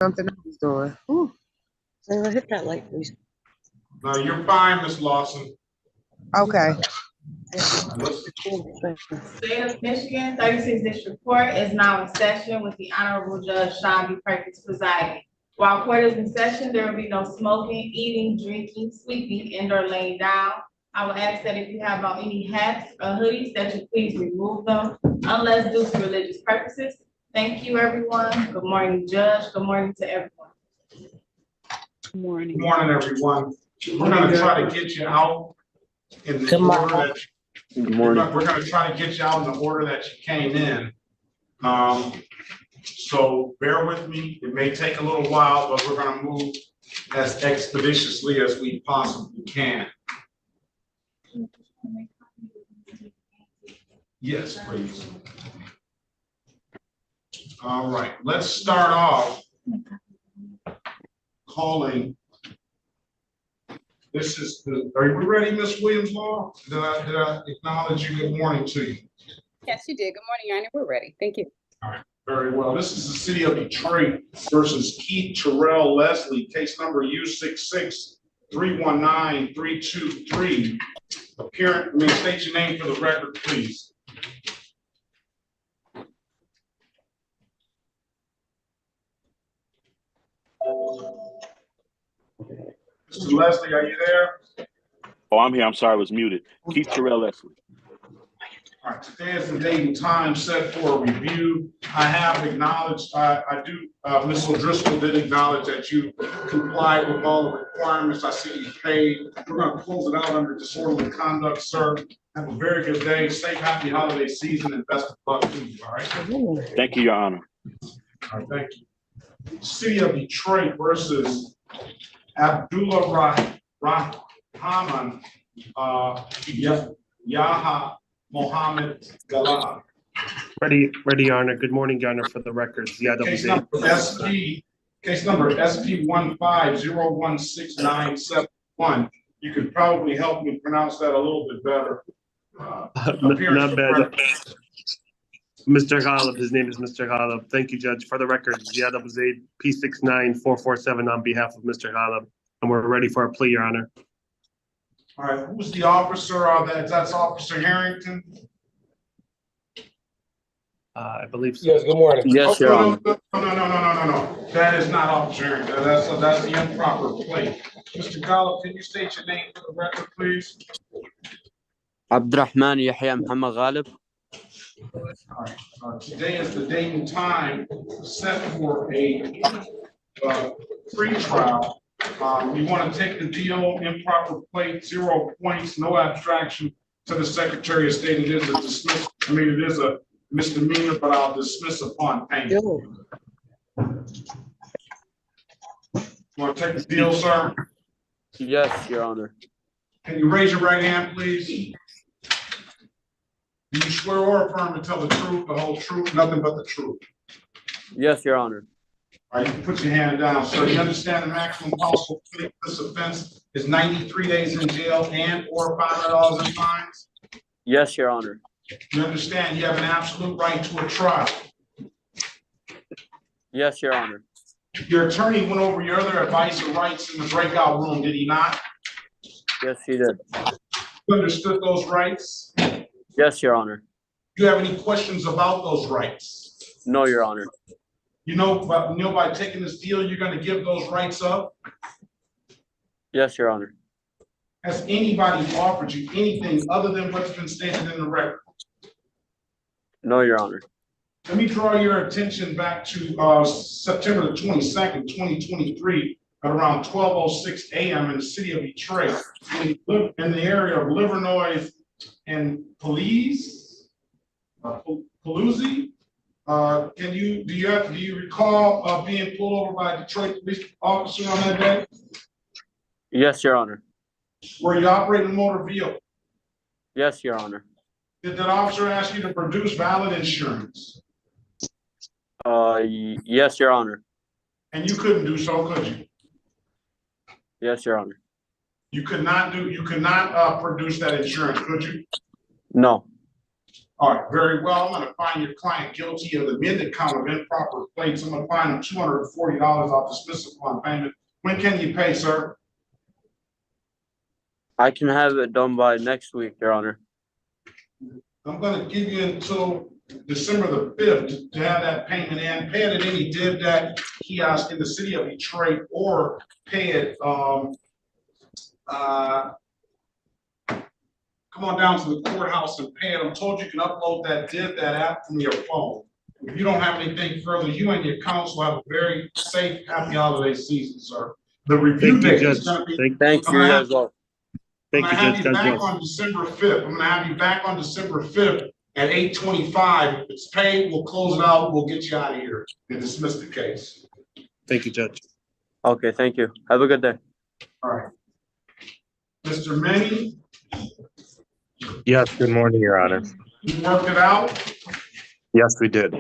Something I was doing. Ooh. So hit that light, please. No, you're fine, Ms. Lawson. Okay. State of Michigan, 36th District Court is now in session with the Honorable Judge Sean B. Perkins presiding. While court is in session, there will be no smoking, eating, drinking, sleeping, and or laying down. I will ask that if you have on any hats or hoodies, that you please remove them unless due to religious purposes. Thank you, everyone. Good morning, Judge. Good morning to everyone. Good morning. Good morning, everyone. We're going to try to get you out in the order that Good morning. we're going to try to get you out in the order that you came in. So bear with me. It may take a little while, but we're going to move as expeditiously as we possibly can. Yes, please. All right, let's start off calling. This is the, are you ready, Ms. Williams-Law? Did I acknowledge you? Good morning to you. Yes, you did. Good morning, Your Honor. We're ready. Thank you. All right, very well. This is the City of Detroit versus Keith Terrell Leslie, case number U66319323. Appearance, state your name for the record, please. Mr. Leslie, are you there? Oh, I'm here. I'm sorry, I was muted. Keith Terrell Leslie. All right, today is the date and time set for a review. I have acknowledged, Ms. O'Driscoll did acknowledge that you complied with all the requirements. I see you paid. We're going to close it out under disorderly conduct, sir. Have a very good day. Safe, happy holiday season, and best of luck to you, all right? Thank you, Your Honor. All right, thank you. City of Detroit versus Abdullah Rahman Yaha Mohammed Galad. Ready, Your Honor. Good morning, Your Honor, for the records. Case number SP 1501697. You could probably help me pronounce that a little bit better. Not bad. Mr. Ghalib, his name is Mr. Ghalib. Thank you, Judge. For the record, Ziad Abu Zaid, P69447 on behalf of Mr. Ghalib. And we're ready for a plea, Your Honor. All right, who's the officer? That's Officer Harrington. I believe so. Yes, good morning. Yes, Your Honor. No. That is not Officer Harrington. That's the improper plea. Mr. Ghalib, can you state your name for the record, please? Abdurrahman Yahya Muhammad Ghalib. All right. Today is the date and time set for a pre-trial. We want to take the deal, improper plate, 0 points, no abstraction to the Secretary of State. It is a dismissal. I mean, it is a misdemeanor, but I'll dismiss upon payment. You want to take the deal, sir? Yes, Your Honor. Can you raise your right hand, please? Do you swear or affirm to tell the truth, the whole truth, nothing but the truth? Yes, Your Honor. All right, you can put your hand down, sir. You understand the maximum possible fee for this offense is 93 days in jail and or $500 in fines? Yes, Your Honor. You understand you have an absolute right to a trial? Yes, Your Honor. Your attorney went over your other advice and rights in the breakout room, did he not? Yes, he did. You understood those rights? Yes, Your Honor. Do you have any questions about those rights? No, Your Honor. You know by taking this deal, you're going to give those rights up? Yes, Your Honor. Has anybody offered you anything other than what's been stated in the record? No, Your Honor. Let me draw your attention back to September the 22nd, 2023, at around 12:06 a.m. in the city of Detroit, in the area of Livernois and pleas. Do you recall being pulled over by a Detroit police officer on that day? Yes, Your Honor. Were you operating a motor vehicle? Yes, Your Honor. Did that officer ask you to produce valid insurance? Yes, Your Honor. And you couldn't do so, could you? Yes, Your Honor. You could not produce that insurance, could you? No. All right, very well. I'm gonna find your client guilty of the amended count of improper plates. I'm gonna fine him $240. I'll dismiss upon payment. When can you pay, sir? I can have it done by next week, Your Honor. I'm gonna give you until December the 5th to have that payment in. Pay it at any DivDat kiosk in the city of Detroit, or pay it, come on down to the courthouse and pay it. I'm told you can upload that app from your phone. If you don't have anything further, you and your counsel have a very safe, happy holiday season, sir. The review Thank you, date is Judge. gonna be. Thank I'm you gonna have- as well. I'm Thank gonna you, have Judge. you God back bless. on December 5th. I'm gonna have you back on December 5th at 8:25. If it's paid, we'll close it out. We'll get you out of here and dismiss the case. Thank you, Judge. Okay, thank you. Have a good day. All right. Mr. Manny, Yes, good morning, Your Honor. you worked it out? Yes, we did.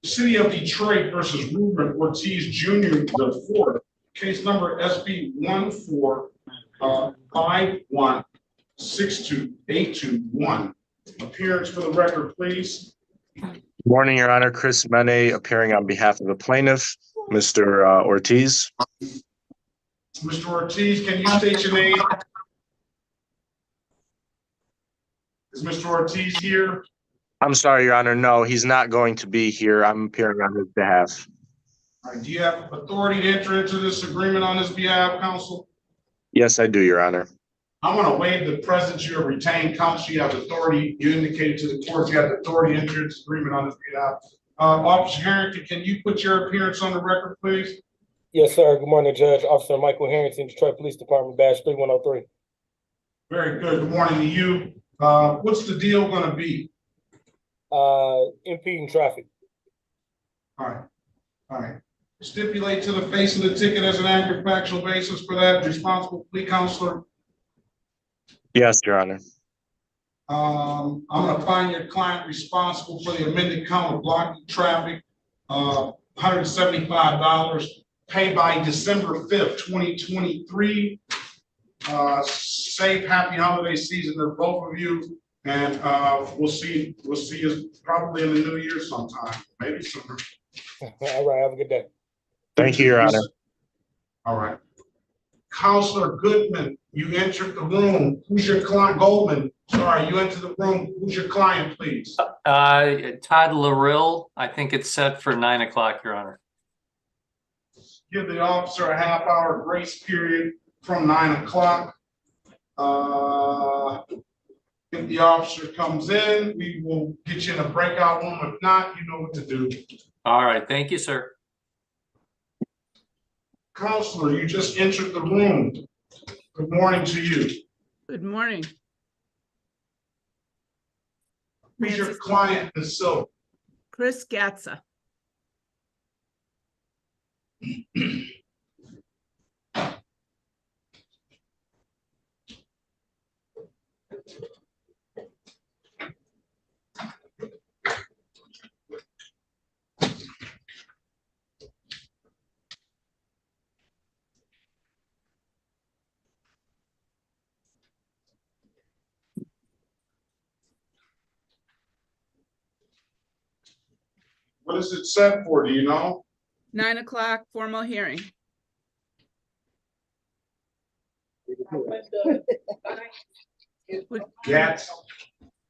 City of Detroit versus Ruben Ortiz Jr. the fourth, case number SB 145162821. Appearance for the record, please. Good morning, Your Honor. Chris Mene appearing on behalf of the plaintiff, Mr. Ortiz. Mr. Ortiz, can you state your name? Is Mr. Ortiz here? I'm sorry, Your Honor. No, he's not going to be here. I'm appearing on his behalf. All right, do you have authority to enter into this agreement on his behalf, counsel? Yes, I do, Your Honor. I'm gonna waive the presence of your retained counsel. You have authority, you indicated to the court you have authority to enter into this agreement on his behalf. Officer Harrington, can you put your appearance on the record, please? Yes, sir. Good morning, Judge. Officer Michael Harrington, Detroit Police Department, badge 3103. Very good. Good morning to you. What's the deal gonna be? Impeding traffic. All right, all right. Stipulate to the face of the ticket as an accurate factual basis for that responsible plea counselor. Yes, Your Honor. I'm gonna find your client responsible for the amended count of blocking traffic, $175, paid by December 5th, 2023. Safe, happy holiday season to both of you, and we'll see you probably in the new year sometime, maybe sooner. All right. Have a good day. Thank you, Your Honor. All right. Counselor Goodman, you entered the room. Who's your client? Goldman, sorry, you entered the room. Who's your client, please? Todd Larill, I think it's set for 9 o'clock, Your Honor. Give the officer a half-hour grace period from 9 o'clock. If the officer comes in, we will get you in a breakout room. If not, you know what to do. All right, thank you, sir. Counselor, you just entered the room. Good morning to you. Good morning. Who's your client, Ms. Silver? Chris Gatza. What is it set for? Do you know? 9 o'clock, formal hearing. Gats.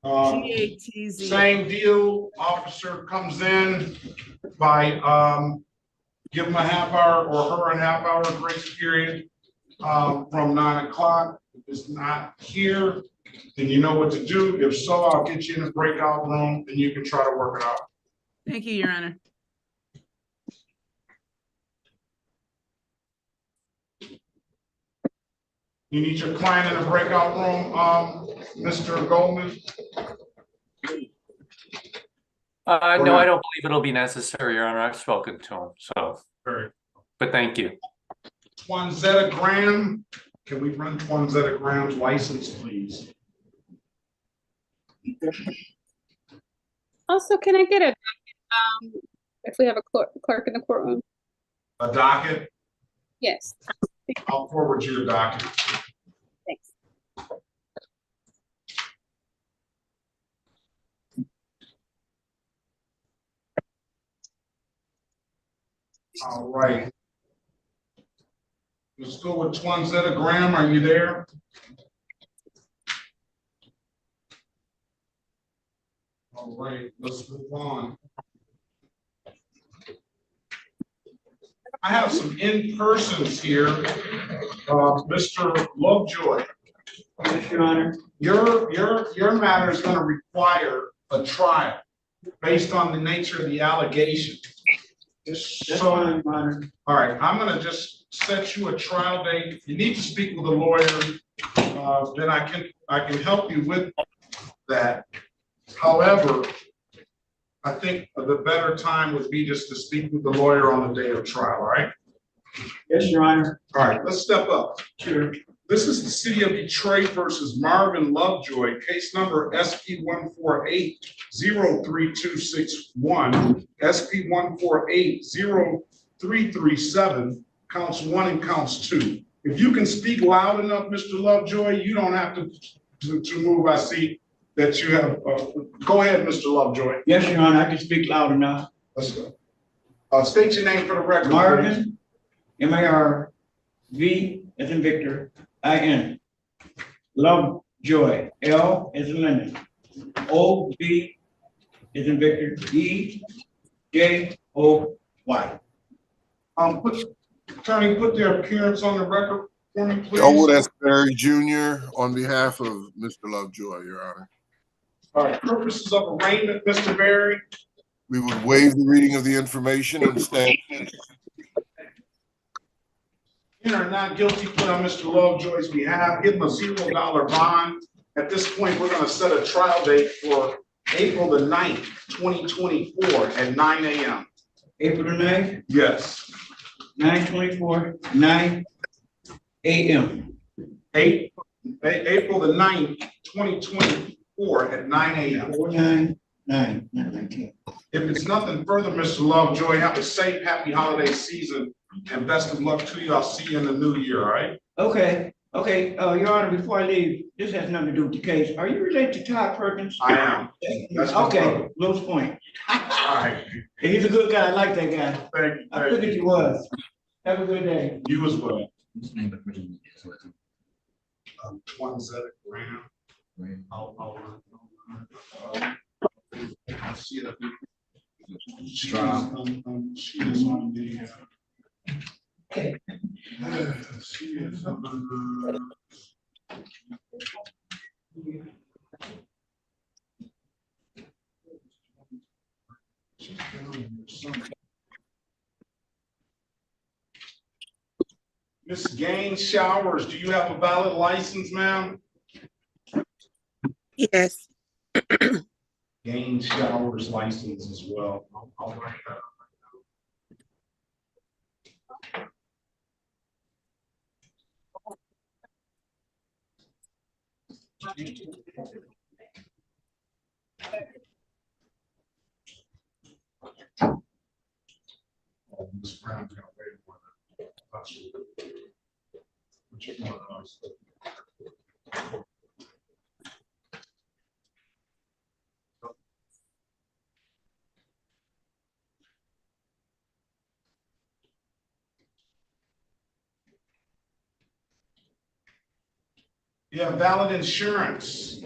GATZ. Same deal. Officer comes in by give him a half hour or her a half hour grace period from 9 o'clock. If it's not here, then you know what to do. If so, I'll get you in a breakout room and you can try to work it out. Thank you, Your Honor. You need your client in a breakout room, Mr. Goldman? No, I don't believe it'll be necessary, Your Honor. I've spoken to him, so, but thank you. Twanzetta Graham, can we run Twanzetta Graham's license, please? Also, can I get a, if we have a clerk in the courtroom? A docket? Yes, I'll forward you a docket. thanks. All right. Let's go with Twanzetta Graham. Are you there? All right, let's move on. I have some in-persons here. Mr. Lovejoy. Yes, Your Honor. Your matter is going to require a trial based on the nature of the allegation. That's fine, Your Honor. All right, I'm going to just set you a trial date. If you need to speak with a lawyer, then I can help you with that. However, I think the better time would be just to speak with the lawyer on the day of trial, all right? Yes, Your Honor. All right, let's step up. Sure. This is the City of Detroit versus Marvin Lovejoy, case number SP 148-03261, SP 148-0337, counts 1 and counts 2. If you can speak loud enough, Mr. Lovejoy, you don't have to move. I see that you have, go ahead, Mr. Lovejoy. Yes, Your Honor, I can speak loud enough. Let's go. State your name for the record. Marvin, M-A-R-V as in Victor, I-N. Lovejoy, L as in Linda. O-V as in Victor, E-J-O-Y. Attorney, put their appearance on the record for me, please. Elwood S. Berry Jr. on behalf of Mr. Lovejoy, Your Honor. All right, purposes of arraignment, Mr. Berry. We would waive the reading of the information and stand. Enter not guilty plea on Mr. Lovejoy's behalf, give him a $0 bond. At this point, we're going to set a trial date for April the 9th, 2024 at 9 a.m. April the 9th? Yes. 9/24, 9 a.m. April the 9th, 2024 at 9 a.m. 4/9/19. If it's nothing further, Mr. Lovejoy, have a safe, happy holiday season and best of luck to you. I'll see you in the new year, all right? Okay, Your Honor, before I leave, this has nothing to do with the case. Are you related to Todd Perkins? I am. That's my Okay, brother. Lewis Point. All right. He's a good guy. I like that guy. Thank you. I figured you was. Have a good day. You as well. Twanzetta Graham. I'll see it. She is on the. She is on Miss Gaines Showers, do you have a valid license, ma'am? Yes. Gaines Showers license as well. I'll write that up right now. Ms. Brown's gonna wait for that. Which is one of those. You have valid insurance.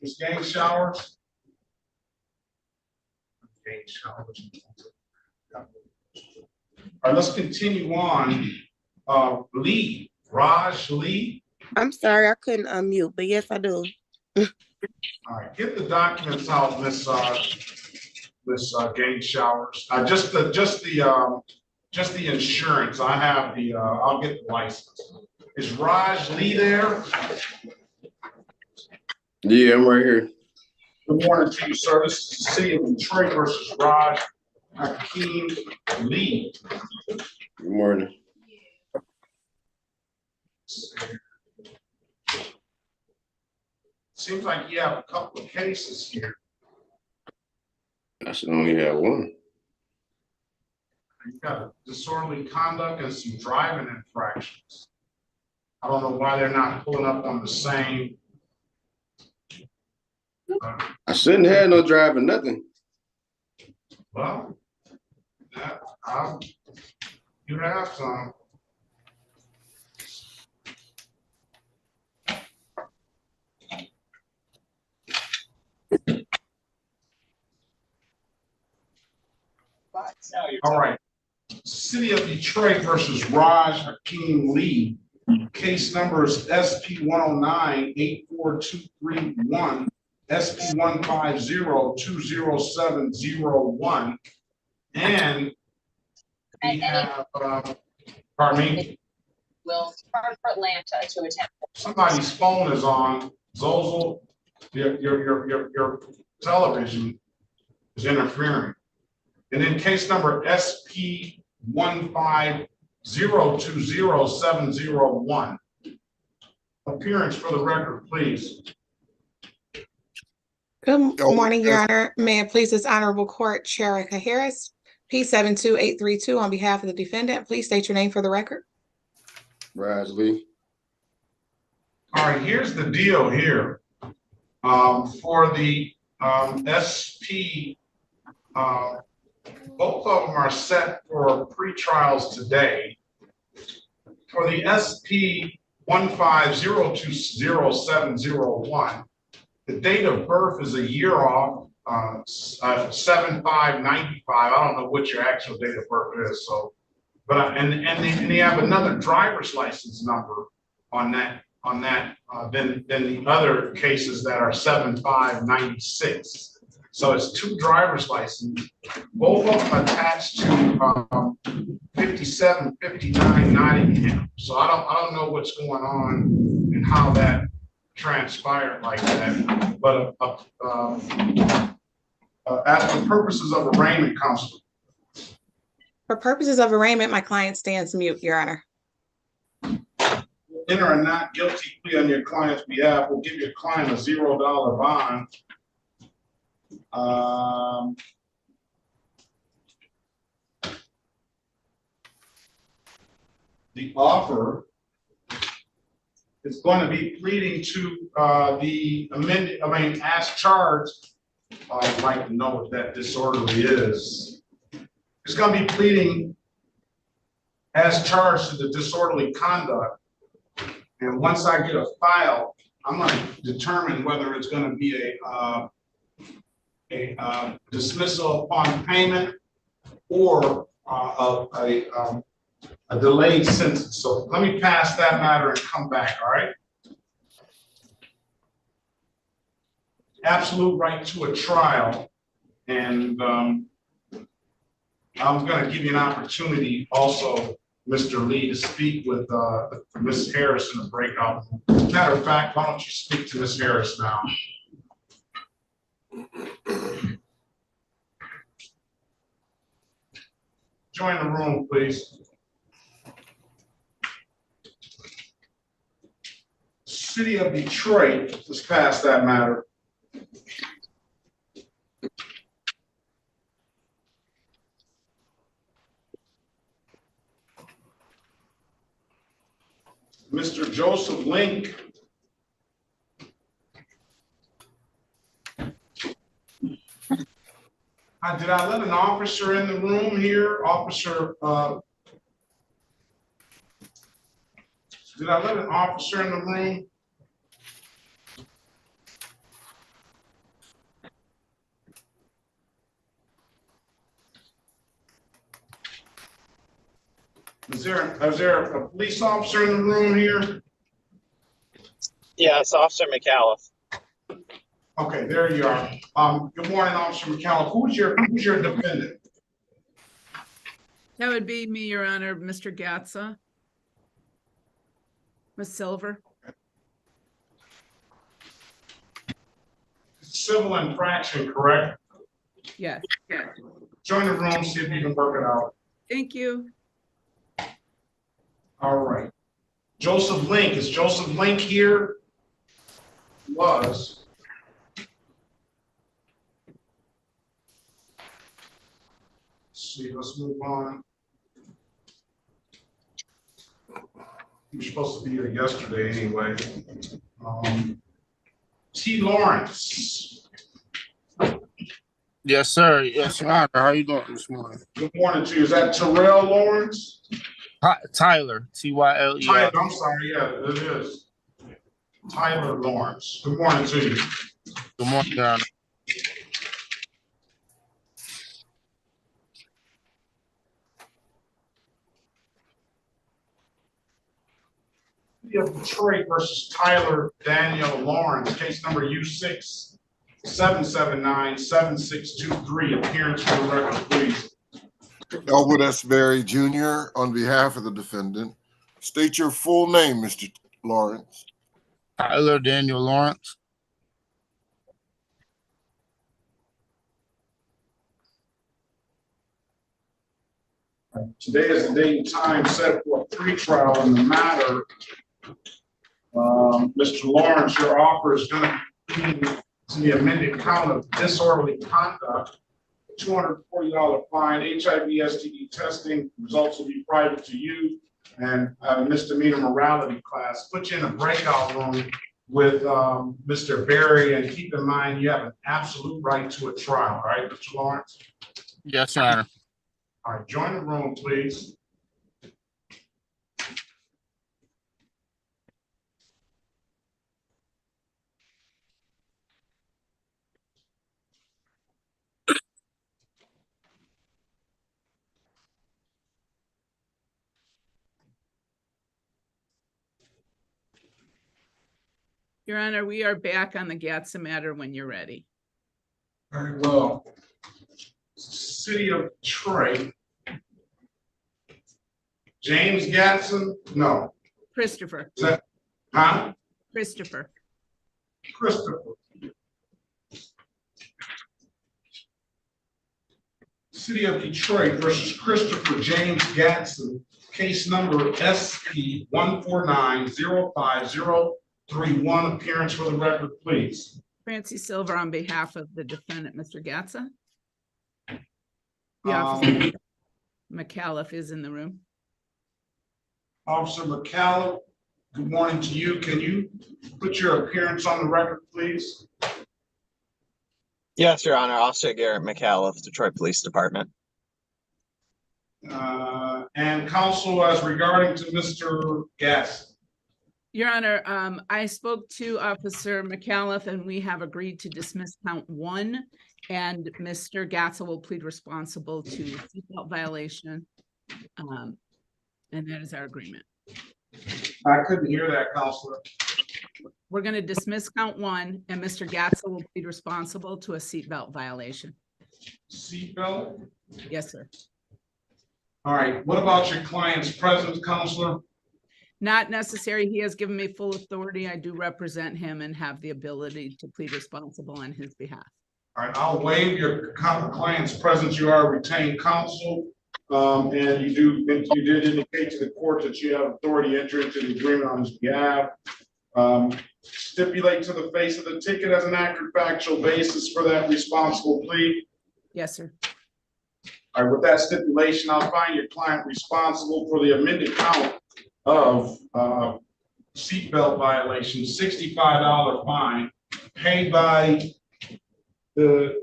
Ms. Gaines Showers. Gaines Showers. All right, let's continue on. Lee, Raj Lee. I'm sorry, I couldn't unmute, but yes, I do. All right, get the documents out, Miss Gaines Showers. Just the insurance. I have the. I'll get the license. Is Raj Lee there? Yeah, I'm right here. Good morning to you, sir. This is the City of Detroit versus Raj Hakeem Lee. Good morning. Seems like you have a couple of cases here. I should only have one. You've got disorderly conduct and some driving infractions. I don't know why they're not pulling up on the same I shouldn't have no driving, nothing. Well, you have some. All right. City of Detroit versus Raj Hakeem Lee. Case numbers SP 109-84231, SP 150-20701. And we have, pardon me? Will depart for Atlanta to attend. Somebody's phone is on. Zozel, your television is interfering. And then case number SP 150-20701. Appearance for the record, please. Good morning, Your Honor. May it please this honorable court, Sherika Harris, P72832 on behalf of the defendant. Please state your name for the record. Raj Lee. All right, here's the deal here. For the SP, both of them are set for pre-trials today. For the SP 150-20701, the date of birth is a year off, 7/5/95. I don't know what your actual date of birth is. So, but and they have another driver's license number on that than the other cases that are 7/5/96. So it's two driver's licenses, both of them attached to 5759 Nottingham. So I don't know what's going on and how that transpired like that. But as for purposes of arraignment, counsel. For purposes of arraignment, my client stands mute, Your Honor. Enter a not guilty plea on your client's behalf. We'll give your client a $0 bond. The offer is going to be pleading to the amended, as charged. I'd like to know what that disorderly is. It's going to be pleading as charged to the disorderly conduct. And once I get a file, I'm going to determine whether it's going to be a dismissal upon payment or a delayed sentence. So let me pass that matter and come back, all right? Absolute right to a trial. And I'm going to give you an opportunity also, Mr. Lee, to speak with Ms. Harris in the breakout. Matter of fact, why don't you speak to Ms. Harris now? Join the room, please. City of Detroit, let's pass that matter. Mr. Joseph Link. Did I let an officer in the room here? Officer, did I let an officer in the room? Is there a police officer in the room here? Yes, Officer McAuliffe. Okay, there you are. Good morning, Officer McAuliffe. Who's your defendant? That would be me, Your Honor, Mr. Gatsa. Ms. Silver. Civil infraction, correct? Yes. Join the room, see if you can work it out. Thank you. All right. Joseph Link, is Joseph Link here? Was. Let's see, let's move on. He was supposed to be here yesterday anyway. T. Lawrence. Yes, sir. Yes, Your Honor. How you doing this morning? Good morning to you. Is that Terrell Lawrence? Tyler, Tyler. Tyler, I'm sorry, yeah, it is. Tyler Lawrence. Good morning to you. Good morning, Your Honor. City of Detroit versus Tyler Daniel Lawrence, case number U6-779-7623. Appearance for the record, please. Elwood S. Berry Jr. on behalf of the defendant. State your full name, Mr. Lawrence. Tyler Daniel Lawrence. Today is the date and time set for a pretrial in the matter. Mr. Lawrence, your offer is going to be to the amended count of disorderly conduct, $240 fine, HIV STD testing, results will be private to you, and misdemeanor morality class. Put you in a breakout room with Mr. Berry, and keep in mind you have an absolute right to a trial, all right, Mr. Lawrence? Yes, Your Honor. All right, join the room, please. Your Honor, we are back on the Gatsa matter when you're ready. Very well. City of Detroit. James Gatson? No. Christopher. Is that, huh? Christopher. Christopher. City of Detroit versus Christopher James Gatson, case number SP 149-05031. Appearance for the record, please. Francie Silver on behalf of the defendant, Mr. Gatsa. The officer McAuliffe is in the room. Officer McAuliffe, good morning to you. Can you put your appearance on the record, please? Yes, Your Honor. Officer Garrett McAuliffe, Detroit Police Department. And counsel, as regarding to Mr. Gatson. Your Honor, I spoke to Officer McAuliffe and we have agreed to dismiss count 1, and Mr. Gatsa will plead responsible to seatbelt violation. And that is our agreement. I couldn't hear that, Counselor. We're going to dismiss count 1, and Mr. Gatsa will plead responsible to a seatbelt violation. Seatbelt? Yes, sir. All right. What about your client's presence, Counselor? Not necessary. He has given me full authority. I do represent him and have the ability to plead responsible on his behalf. All right. I'll waive your client's presence. You are retained counsel. And you did indicate to the court that you have authority to enter into the agreement on his behalf. Stipulate to the face of the ticket as an accurate factual basis for that responsible plea. Yes, sir. All right, with that stipulation, I'll find your client responsible for the amended count of seatbelt violation, $65 fine, paid by the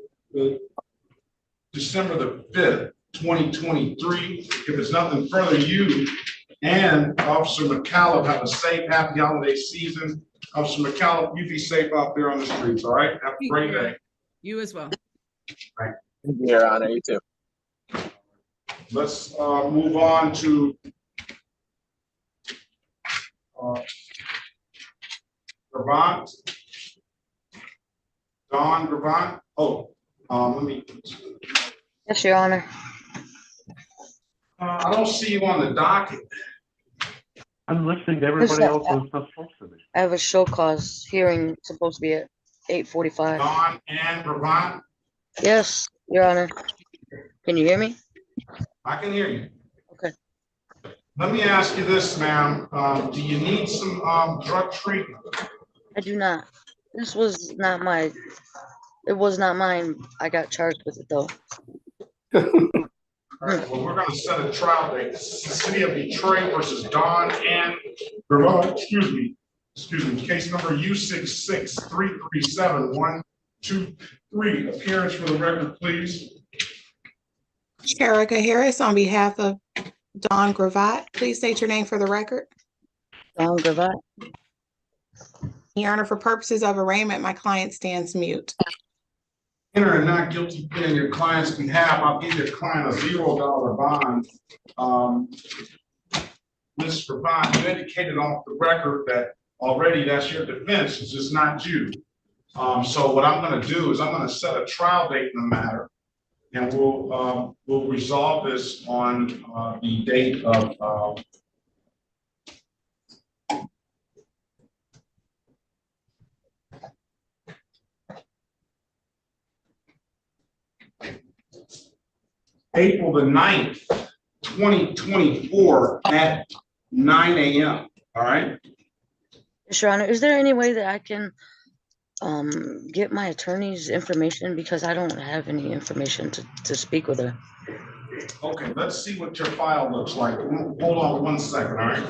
December the 5th, 2023. If there's nothing further, you and Officer McAuliffe have a safe, happy holiday season. Officer McAuliffe, you be safe out there on the streets, all right? Have a great day. You as well. All right. Thank you, Your Honor. You too. Let's move on to Gravant. Don Gravant. Oh, let me. Yes, Your Honor. I don't see you on the docket. I'm listening to everybody else who's supposed to be. I have a show cause hearing supposed to be at 8:45. Don and Gravant. Yes, Your Honor. Can you hear me? I can hear you. Okay. Let me ask you this, ma'am. Do you need some drug treatment? I do not. This was not my. It was not mine. I got charged with it though. All right, well, we're going to set a trial date. This is the City of Detroit versus Don and Gravant. Excuse me. Case number U66337 2, 3, appearance for the record, please. Sharika Harris on behalf of Dawn Gravatt. Please state your name for the record. Dawn Gravatt. Your Honor, for purposes of arraignment, my client stands mute. Enter and not guilty plea on your client's behalf. I'll give your client a $0 bond. Ms. Gravatt, you indicated off the record that already that's your defense, it's just not you. So what I'm gonna do is I'm gonna set a trial date in the matter, and we'll resolve this on the date of April the 9th, 2024 at 9 a.m. All right. Yes, Your Honor, is there any way that I can get my attorney's information, because I don't have any information to speak with her? Okay, let's see what your file looks like. Hold on 1 second, all right?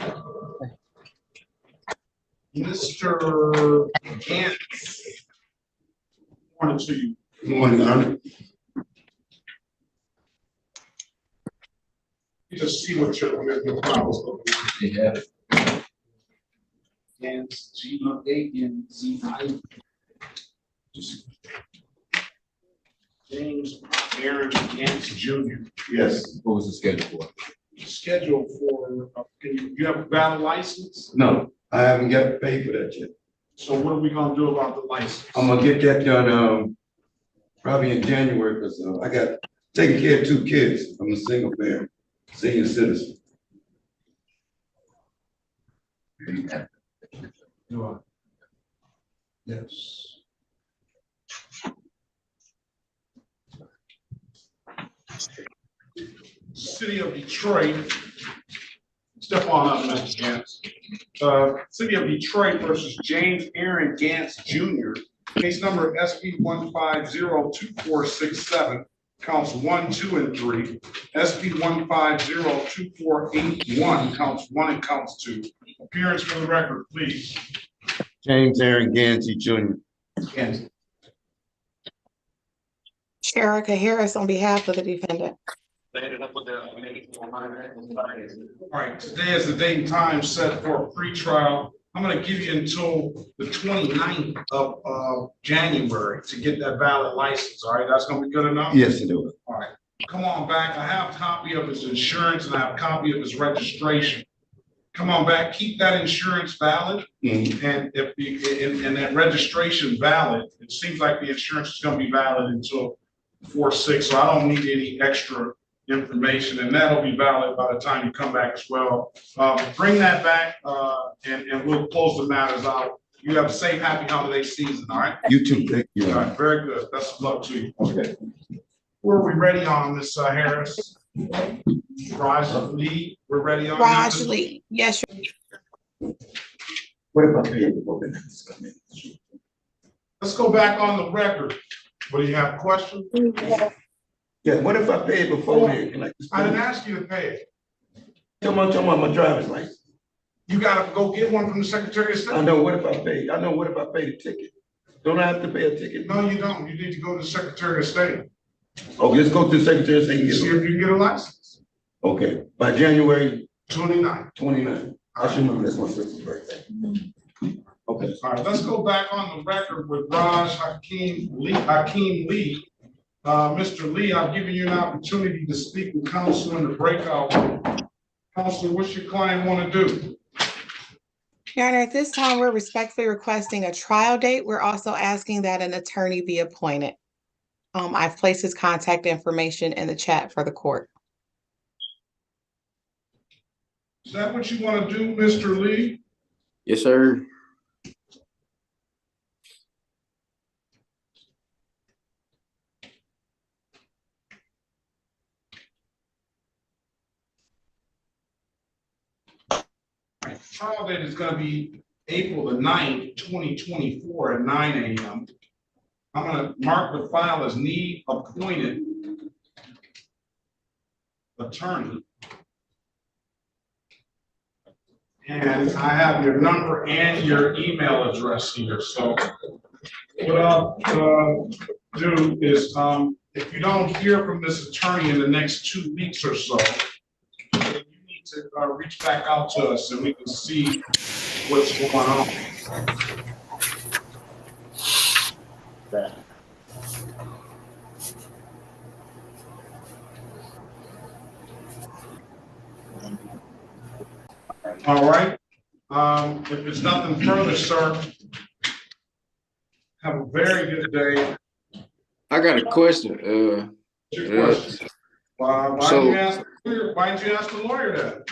Mr. Gantz. Morning to you. Morning, Your Honor. You just see what your file is looking like. Yeah. Gantz, G-A-N-Z-I. James Aaron Gantz Jr. Yes. What was the schedule for? Schedule for, you have a valid license? No, I haven't got paid for that yet. So what are we gonna do about the license? I'm gonna get that done, probably in January, because I got taking care of 2 kids. I'm a single parent, senior citizen. You are. Yes. City of Detroit. Step on up, Mr. Gantz. City of Detroit versus James Aaron Gantz Jr. Case number SP 1502467, counts 1, 2, and 3. SP 1502481, counts 1 and counts 2. Appearance for the record, please. James Aaron Gansey Jr. Gantz. Sharika Harris on behalf of the defendant. All right, today is the date and time set for a pretrial. I'm gonna give you until the 29th of January to get that valid license, all right? That's gonna be good enough? Yes, it is. All right, come on back. I have a copy of his insurance and I have a copy of his registration. Come on back, keep that insurance valid. And if and that registration valid, it seems like the insurance is gonna be valid until 4/6, so I don't need any extra information, and that'll be valid by the time you come back as well. Bring that back, and we'll close the matters out. You have a safe, happy holiday season, all right? You too, thank you. All right, very good. Best of luck to you. Okay. Were we ready on this, Harris? Raj Lee, we're ready on Raj this? Lee, yes. What about paying before the next come in? Let's go back on the record. What do you have, a question? Yeah, what if I pay it before then? Can I didn't ask you to pay it. Come on, my driver's license. You gotta go get one from the Secretary of State. I know, what if I pay? I know, what if I pay the ticket? Don't I have to pay a ticket? No, you don't. You need to go to the Secretary of State. Oh, let's go to the Secretary of State. See if you can get a license. Okay, by January 29. 29. I should remember that's my sister's birthday. Okay. All right, let's go back on the record with Raj Hakeem Lee. Mr. Lee, I've given you an opportunity to speak with counsel in the breakout room. Counsel, what's your client want to do? Your Honor, at this time, we're respectfully requesting a trial date. We're also asking that an attorney be appointed. I've placed his contact information in the chat for the court. Is that what you want to do, Mr. Lee? Yes, sir. Trial date is going to be April the 9th, 2024 at 9 a.m. I'm going to mark the file as need appointed attorney. And I have your number and your email address here. So what I'll do is, if you don't hear from this attorney in the next 2 weeks or so, then you need to reach back out to us and we can see what's going on. All right. If there's nothing further, sir, have a very good day. I got a question. Your question. Why didn't you ask the lawyer that?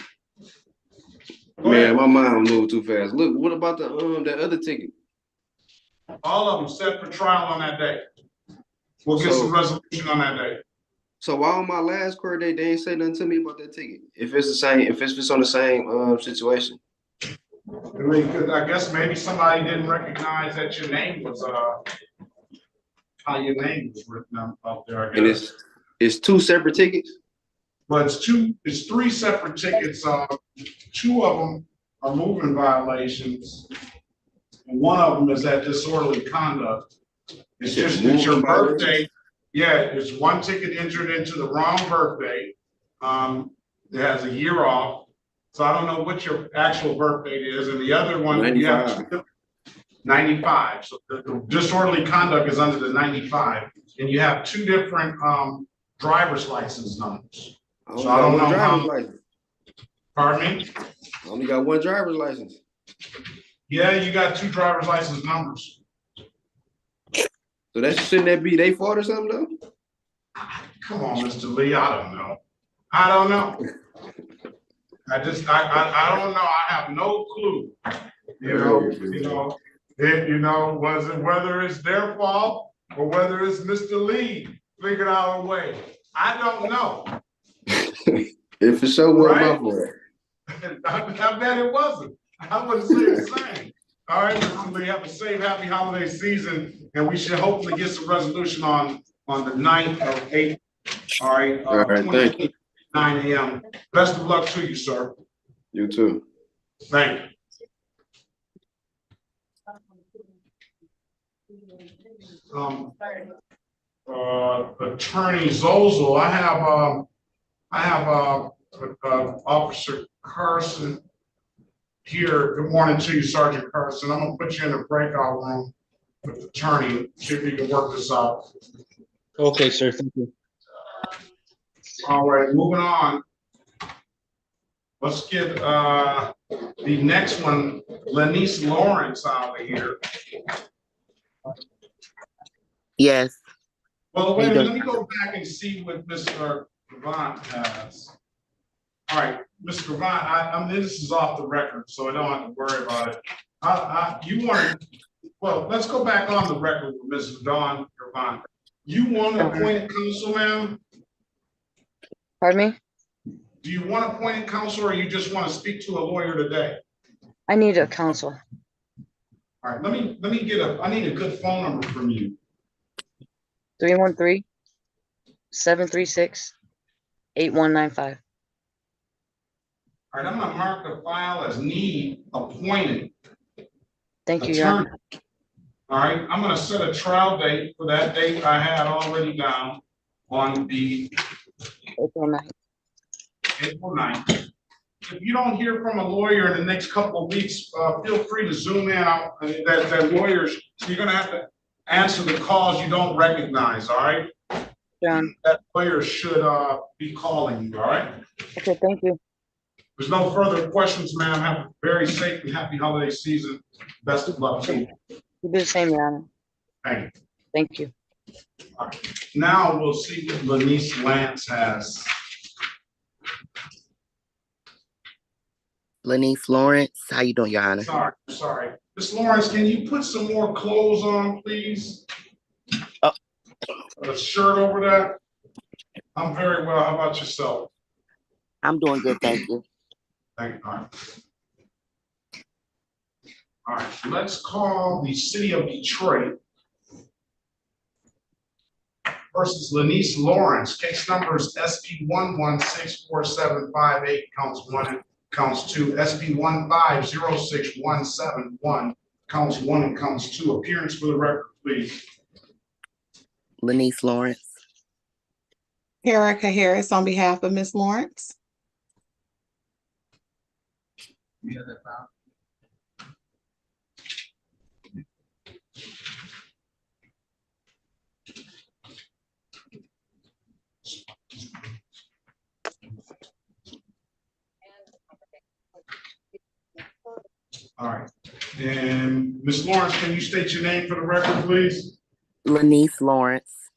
Man, my mind moved too fast. Look, what about the that other ticket? All of them set for trial on that day. We'll get some resolution on that day. So why on my last court date they ain't say nothing to me about that ticket? If it's the same, if it's on the same situation. I mean, 'cause I guess maybe somebody didn't recognize that your name was how your name was written out there. I guess. And it's 2 separate tickets. But it's 3 separate tickets. 2 of them are moving violations. And 1 of them is that disorderly conduct. It's just it's your birthday. Yeah, it's 1 ticket entered into the wrong birthday. It has a year off. So I don't know what your actual birth date is. And the other one, 95. You have 95. So the disorderly conduct is under the 95. And you have 2 different driver's license numbers. So I don't know how. Pardon me? I only got 1 driver's license. Yeah, you got 2 driver's license numbers. So shouldn't that be their fault or something though? Come on, Mr. Lee. I don't know. I don't know. I don't know. I have no clue. Whether it's their fault or whether it's Mr. Lee figured out a way. I don't know. If it so was my fault. I bet it wasn't. I wouldn't say the same. All right, Mr. Lee, have a safe, happy holiday season, and we should hopefully get some resolution on the 9th of April. All right. All right, thank you. 9 a.m. Best of luck to you, sir. You too. Thank you. Attorney Zozel, I have Officer Carson here. Good morning to you, Sergeant Carson. I'm gonna put you in a breakout room with the attorney, see if we can work this out. Okay, sir. Thank you. All right, moving on. Let's get the next one, Lenice Lawrence, out of here. Yes. Well, wait a minute, let me go back and see what Mr. Gravant has. All right, Mr. Gravant, I mean, this is off the record, so I don't have to worry about it. Well, let's go back on the record with Mrs. Dawn Gravant. You want appointed counsel, ma'am? Pardon me? Do you want appointed counsel or you just want to speak to a lawyer today? I need a counsel. All right, let me I need a good phone number from you. 313-736-8195. All right, I'm gonna mark the file as need appointed. Thank you, Your Honor. All right, I'm gonna set a trial date for that date I had already down on the April 9th. April 9th. If you don't hear from a lawyer in the next couple of weeks, feel free to zoom in. That lawyers, you're gonna have to answer the calls you don't recognize, all right? John. That lawyer should be calling you, all right? Okay, thank you. There's no further questions, ma'am. Have a very safe and happy holiday season. Best of luck to you. You do the same, Your Honor. Thank you. Thank you. All right. Now we'll see what Lenice Lance has. Lenice Lawrence, how you doing, Your Honor? Sorry. Ms. Lawrence, can you put some more clothes on, please? Oh. A shirt over that? I'm very well. How about yourself? I'm doing good, thank you. Thank you. All right, let's call the city of Detroit versus Lenice Lawrence. Case numbers SP 1164758, counts 1 and counts 2. SP 1506171, counts 1 and counts 2. Appearance for the record, please. Lanice Lawrence. Erica Harris on behalf of Ms. Lawrence. All right. And Ms. Lawrence, can you state your name for the record, please? Lanice Lawrence.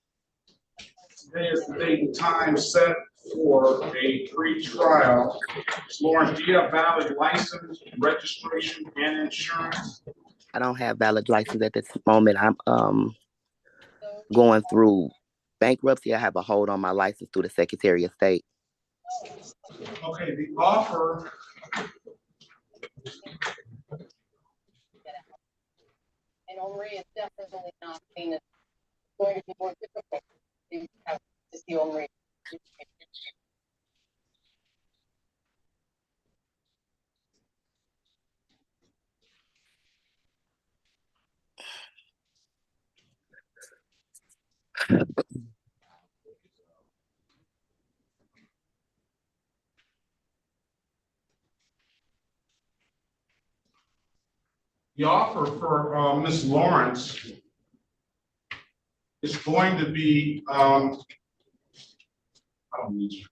Today is the date and time set for a pre-trial. Ms. Lawrence, do you have valid license, registration, and insurance? I don't have valid license at this moment. I'm going through bankruptcy. I have a hold on my license through the Secretary of State. Okay, the offer. And Omri is definitely not seen as going to be more difficult to see Omri. The offer for Ms. Lawrence is going to be, I don't need you.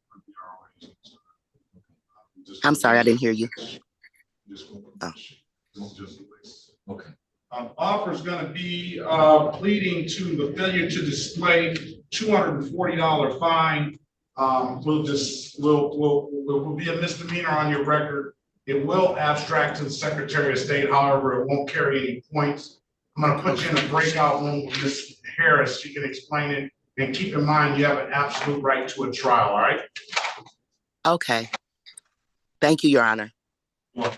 I'm sorry, I didn't hear you. Oh. Okay. Offer is going to be pleading to the failure to display $240 fine. Will be a misdemeanor on your record. It will abstract to the Secretary of State, however, it won't carry any points. I'm going to put you in a breakout room with Ms. Harris. She can explain it. And keep in mind, you have an absolute right to a trial, all right? Okay. Thank you, Your Honor. Well,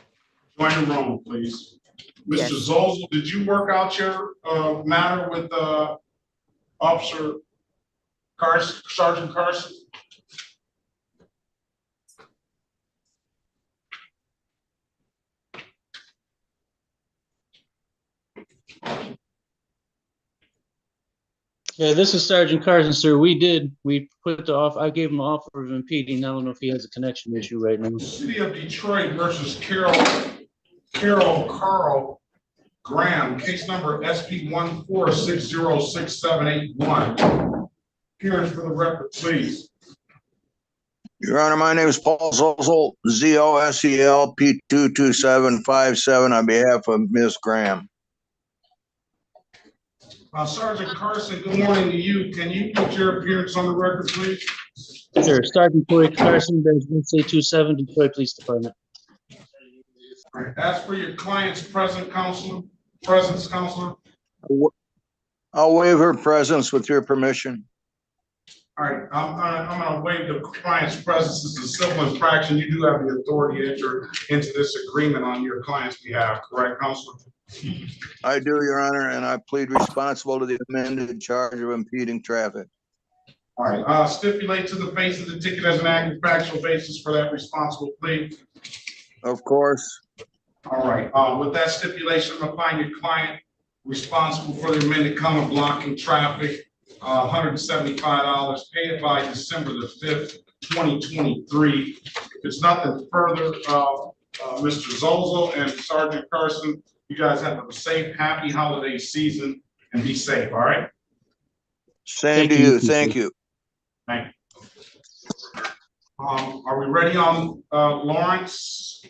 join the room, please. Yes. Mr. Zozel, did you work out your matter with Officer Carson, Sergeant Carson? Yeah, this is Sergeant Carson, sir. We put the off. I gave him the offer of impeding. I don't know if he has a connection issue right now. City of Detroit versus Carol Carl Graham, case number SP 146067881. Appearance for the record, please. Your Honor, my name is Paul Zosel, ZOSEL P22757 on behalf of Ms. Graham. Sergeant Carson, good morning to you. Can you put your appearance on the record, please? Sure. Sergeant Corey Carson, SA27, Detroit Police Department. All right. As for your client's presence, counselor. I'll waive her presence with your permission. All right, I'm gonna waive the client's presence. This is a civil infraction. You do have the authority to enter into this agreement on your client's behalf, correct, counselor? I do, Your Honor, and I plead responsible to the amended charge of impeding traffic. All right, stipulate to the face of the ticket as an active factual basis for that responsible plea. Of course. All right, with that stipulation, I'm gonna find your client responsible for the amended count of blocking traffic, $175, pay it by December the 5th, 2023. If it's nothing further, Mr. Zozel and Sergeant Carson, you guys have a safe, happy holiday season and be safe, all right? Same to you, thank you. Thank you. Are we ready on Lawrence?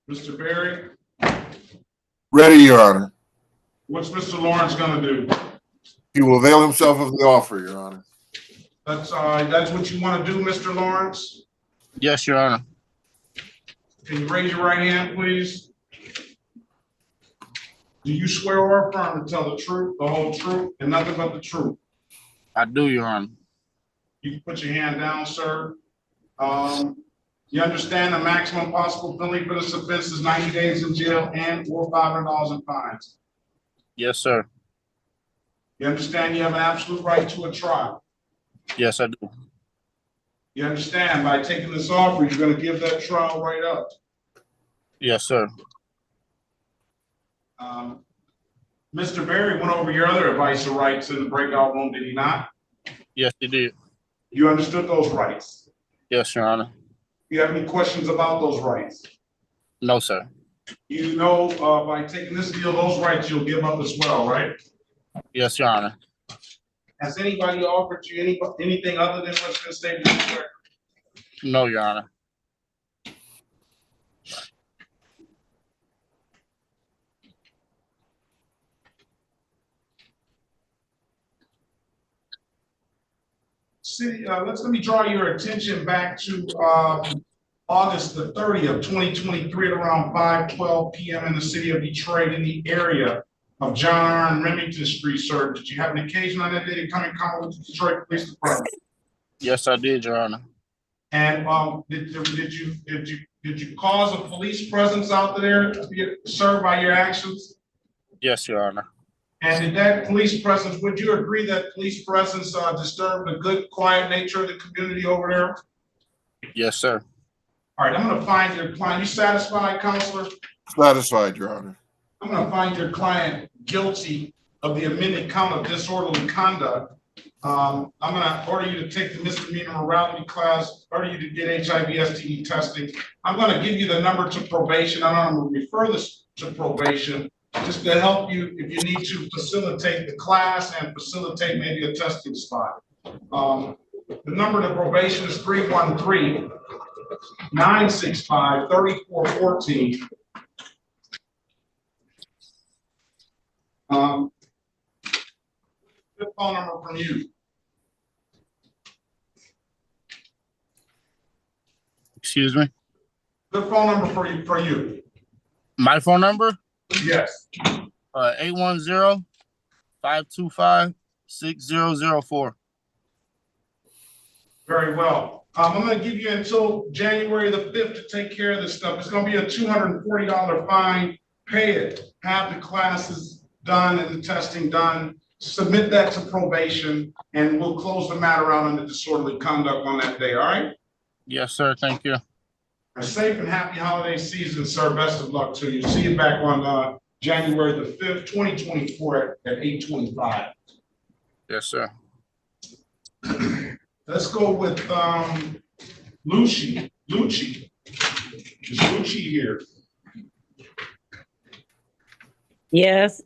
Mr. Berry? Ready, Your Honor. What's Mr. Lawrence gonna do? He will avail himself of the offer, Your Honor. That's what you wanna do, Mr. Lawrence? Yes, Your Honor. Can you raise your right hand, please? Do you swear or affirm to tell the truth, the whole truth, and nothing but the truth? I do, Your Honor. You can put your hand down, sir. You understand the maximum possible penalty for this offense is 90 days in jail and or $500 in fines. Yes, sir. You understand you have an absolute right to a trial. Yes, I do. You understand by taking this offer, you're going to give that trial right up. Yes, sir. Mr. Berry went over your other advice or rights in the breakout room, did he not? Yes, he did. You understood those rights? Yes, Your Honor. You have any questions about those rights? No, sir. You know, by taking this deal, those rights you'll give up as well, right? Yes, Your Honor. Has anybody offered you anything other than what's been stated? No, Your Honor. City, let me draw your attention back to August the 30th, 2023 at around 5:12 p.m. in the city of Detroit in the area of John R. and Remington Street, sir. Did you have an occasion on that day to come in contact with the Detroit Police Department? Yes, I did, Your Honor. And did you cause a police presence out there to be served by your actions? Yes, Your Honor. And did that police presence, would you agree that police presence disturbed the good, quiet nature of the community over there? Yes, sir. All right, I'm gonna find your client. You satisfied, counselor? Satisfied, Your Honor. I'm gonna find your client guilty of the amended count of disorderly conduct. I'm gonna order you to take the misdemeanor morality class, order you to get HIV STD testing. I'm gonna give you the number to probation. I'm gonna refer this to probation just to help you if you need to facilitate the class and facilitate maybe a testing spot. The number to probation is 313-965-3414. Good phone number from you. Excuse me? Good phone number for you. My phone number? Yes. 810-525-6004. Very well. I'm going to give you until January the 5th to take care of this stuff. It's going to be a $240 fine. Pay it. Have the classes done and the testing done. Submit that to probation, and we'll close the matter out on the disorderly conduct on that day. All right? Yes, sir. Thank you. A safe and happy holiday season, sir. Best of luck to you. See you back on January the 5th, 2024 at 8:25. Yes, sir. Let's go with Lucci. Is Lucci here? Yes.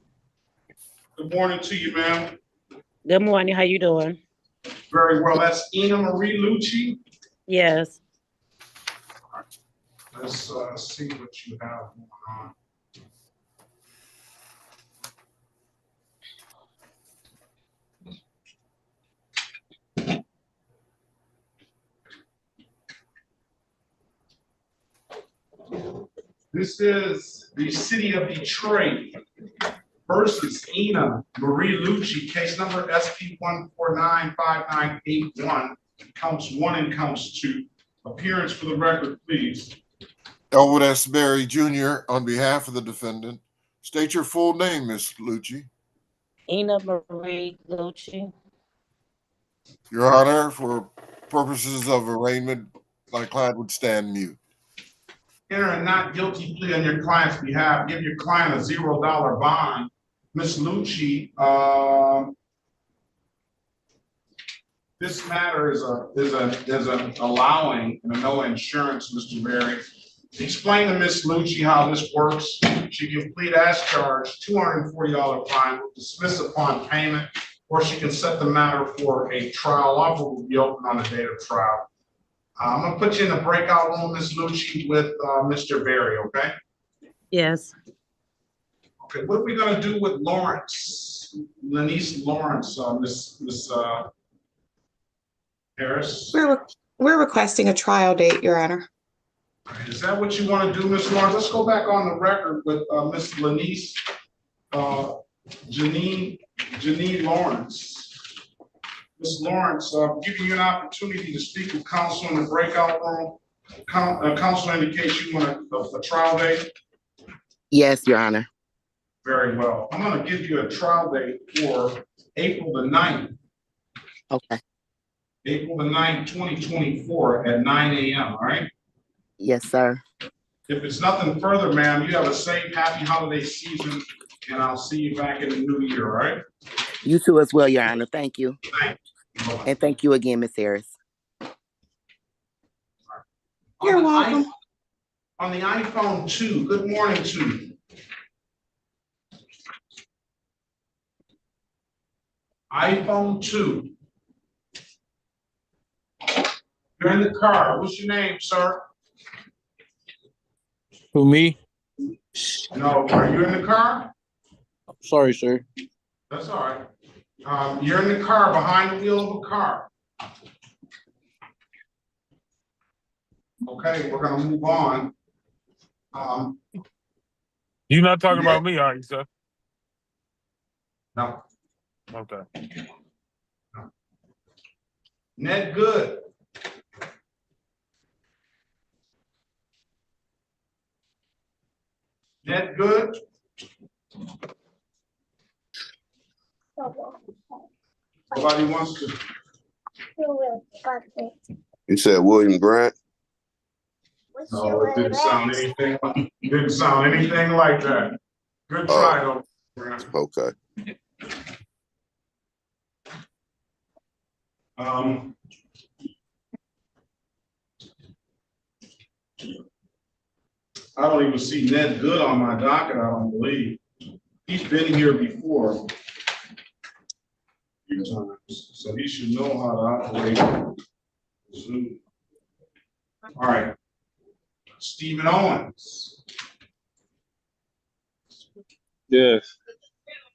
Good morning to you, ma'am. Good morning. How you doing? Very well. That's Ina Marie Lucci. Yes. Let's see what you have going on. This is the city of Detroit versus Ina Marie Lucci, case number SP 1495981, counts 1 and counts 2. Appearance for the record, please. Elwood S. Berry Jr. on behalf of the defendant. State your full name, Ms. Lucci. Ina Marie Lucci. Your Honor, for purposes of arraignment, my client would stand mute. Enter a not guilty plea on your client's behalf. Give your client a $0 bond. Ms. Lucci, this matter is an allowing and a no insurance, Mr. Berry. Explain to Ms. Lucci how this works. She can plead as charged, $240 fine, dismiss upon payment, or she can set the matter for a trial. Offer will be open on the date of trial. I'm gonna put you in the breakout room, Ms. Lucci, with Mr. Berry, okay? Yes. Okay, what are we gonna do with Lawrence, Lanice Lawrence, Miss Harris? We're requesting a trial date, Your Honor. Is that what you want to do, Ms. Lawrence? Let's go back on the record with Ms. Lanice Janine Lawrence. Ms. Lawrence, giving you an opportunity to speak with counsel in the breakout room. Counsel indicates you want a trial date? Yes, Your Honor. Very well. I'm going to give you a trial date for April the 9th. Okay. April the 9th, 2024 at 9 a.m., all right? Yes, sir. If it's nothing further, ma'am, you have a safe, happy holiday season, and I'll see you back in the new year, all right? You too as well, Your Honor. Thank you. Thank you. And thank you again, Ms. Harris. You're welcome. On the iPhone 2, good morning to you. iPhone 2. You're in the car. What's your name, sir? Who, me? No, are you in the car? Sorry, sir. That's all right. You're in the car, behind the wheel of a car. Okay, we're gonna move on. You're not talking about me, are you, sir? No. Okay. Ned Good. Ned Good. Nobody wants to. You said William Grant? No, it didn't sound anything like that. Good try, though. Okay. I don't even see Ned Good on my docket, I don't believe. He's been here before a few times, so he should know how to operate Zoom. All right. Stephen Owens. Yes.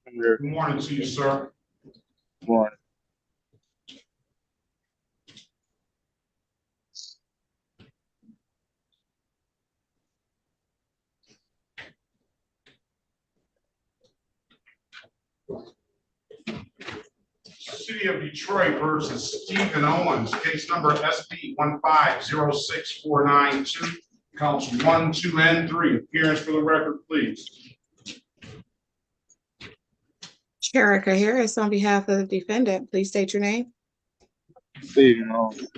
Good morning to you, sir. Good morning. City of Detroit versus Stephen Owens, case number SP 1506492, counts 1, 2, and 3. Appearance for the record, please. Sherika Harris on behalf of the defendant, please state your name. Stephen Owens.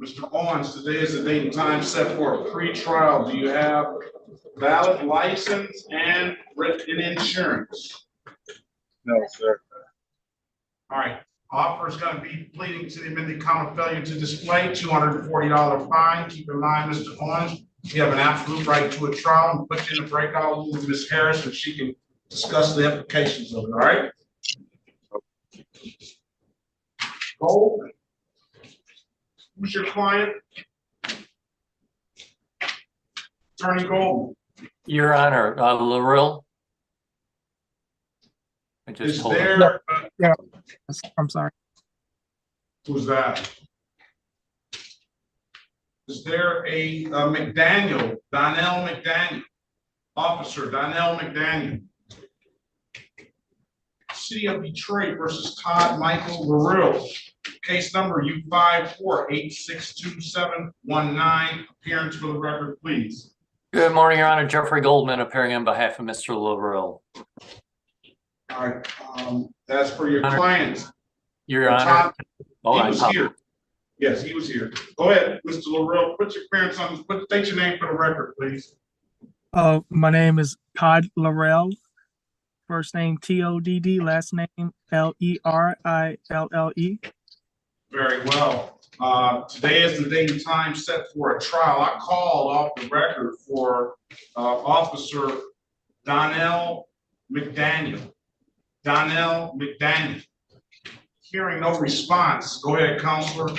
Mr. Owens, today is the date and time set for a pre-trial. Do you have valid license and written insurance? No, sir. All right, offer is going to be pleading to the amended count of failure to display, $240 fine. Keep in mind, Mr. Owens, you have an absolute right to a trial, and put you in a breakout room with Ms. Harris, and she can discuss the implications of it, all right? Gold. Who's your client? Attorney Gold. Your Honor, Larrill. I just Is told him. there, Yeah, I'm sorry. who's that? Is there a McDaniel, Donnell McDaniel, Officer Donnell McDaniel? City of Detroit versus Todd Michael Larrill. Case number U54862719. Appearance for the record, please. Good morning, Your Honor. Jeffrey Goldman appearing on behalf of Mr. Larrill. All right, as for your client. Your Honor. He was here. Yes, he was here. Go ahead, Mr. Larrill. Put your appearance on. State your name for the record, please. My name is Todd Larrill. First name Todd, last name Lerille. Very well. Today is the date and time set for a trial. I call off the record for Officer Donnell McDaniel. Donnell McDaniel. Hearing no response. Go ahead, Counselor.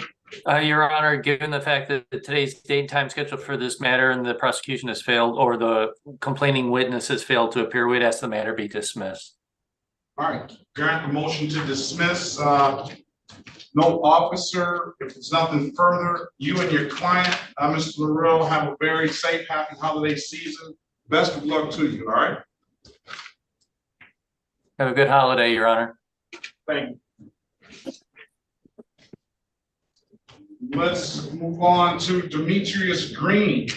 Your Honor, given the fact that today's date and time scheduled for this matter and the prosecution has failed, or the complaining witness has failed to appear, we'd ask the matter be dismissed. All right, grant the motion to dismiss. No officer. If it's nothing further, you and your client, Mr. Larrill, have a very safe, happy holiday season. Best of luck to you. All right. Have a good holiday, Your Honor. Thank you. Let's move on to Demetrius Green.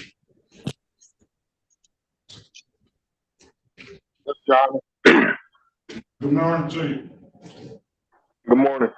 Good morning to you. Good morning.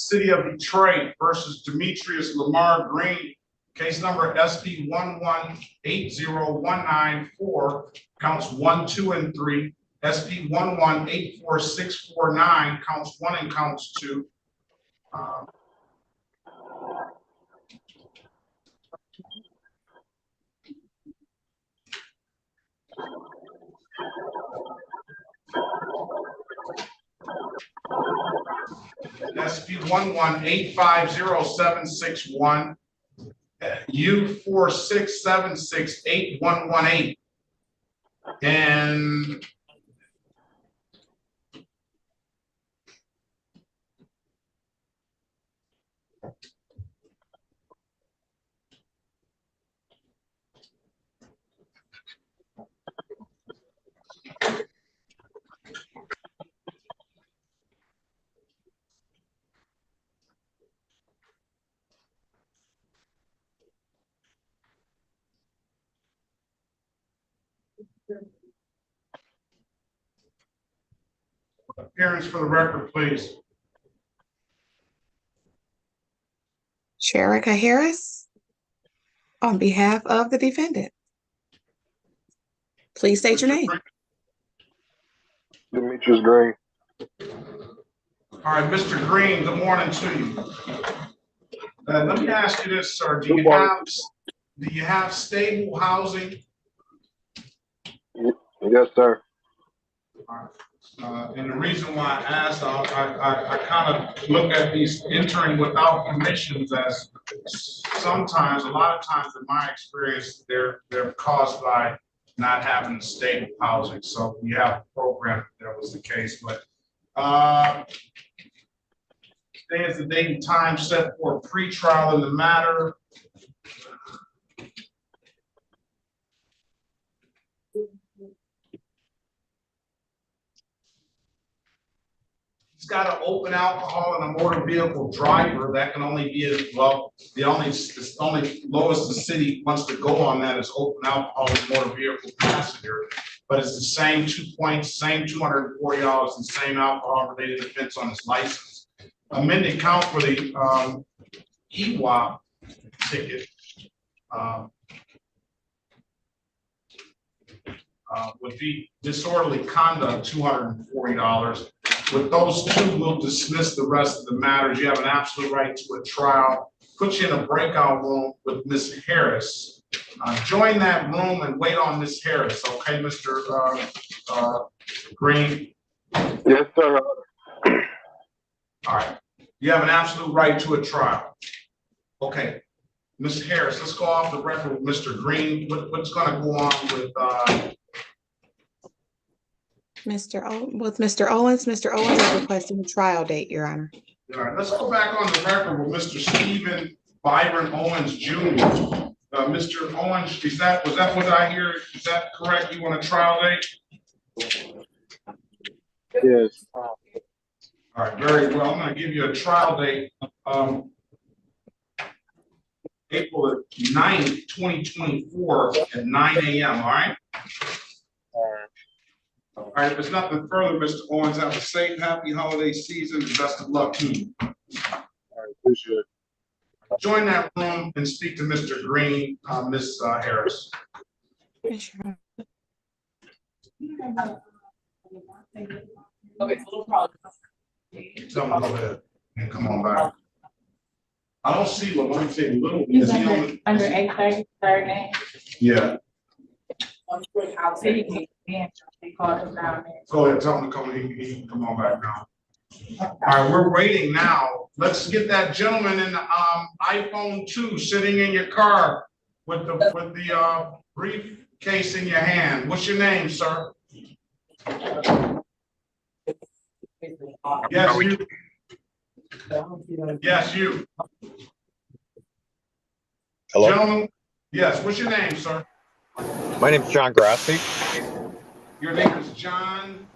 City of Detroit versus Demetrius Lamar Green, case number SP 1180194, counts 1, 2, and 3. SP 1184649, counts 1 and counts 2. SP 118507161, U46768118, and appearance for the record, please. Sherika Harris, on behalf of the defendant. Please state your name. Demetrius Green. All right, Mr. Green, good morning to you. Let me ask you this, sir. Do you have stable housing? Yes, sir. And the reason why I asked, I kind of look at these entering without permissions as sometimes, a lot of times in my experience, they're caused by not having stable housing. So we have a program if that was the case, but today is the date and time set for a pretrial in the matter. He's got an open alcohol and a motor vehicle driver. That can only be, well, the only lowest the city wants to go on that is open alcohol and motor vehicle passenger. But it's the same 2 points, same $240, and same alcohol related offense on his license. Amended count for the EWAP ticket would be disorderly conduct, $240. With those two, we'll dismiss the rest of the matters. You have an absolute right to a trial. Put you in a breakout room with Ms. Harris. Join that room and wait on Ms. Harris, okay, Mr. Green? Yes, sir. All right. You have an absolute right to a trial. Okay. Ms. Harris, let's go off the record with Mr. Green. What's going to go on with Mr. Owens? Mr. Owens is requesting a trial date, Your Honor. All right, let's go back on the record with Mr. Stephen Byron Owens Jr. Mr. Owens, was that what I hear? Is that correct? You want a trial date? Yes. All right, very well. I'm going to give you a trial date. April 9th, 2024 at 9 a.m. All right. All right, if there's nothing further, Mr. Owens, have a safe, happy holiday season, and best of luck to you. All right, appreciate it. Join that room and speak to Mr. Green, Ms. Harris. Okay, no problem. Tell him to go ahead and come on back. I don't see him. Let me say little. He's under 830, third name. Yeah. I'll say he can't. They called him down there. Go ahead, tell him to come. He can come on back now. All right, we're waiting now. Let's get that gentleman in the iPhone 2 sitting in your car with the briefcase in your hand. What's your name, sir? Yes, you. Yes, you. Hello? Gentlemen, yes, what's your name, sir? My name is John Grassi. Your name is John.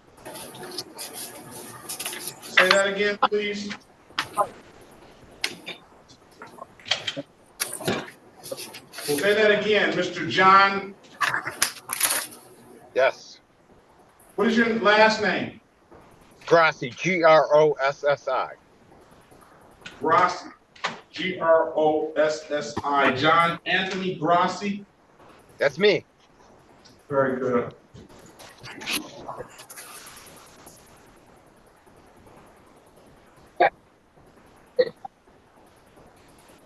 Say that again, please. Say that again, Mr. John. Yes. What is your last name? Grassi, Grossi. Grossi, Grossi, John Anthony Grossi. That's me. Very good.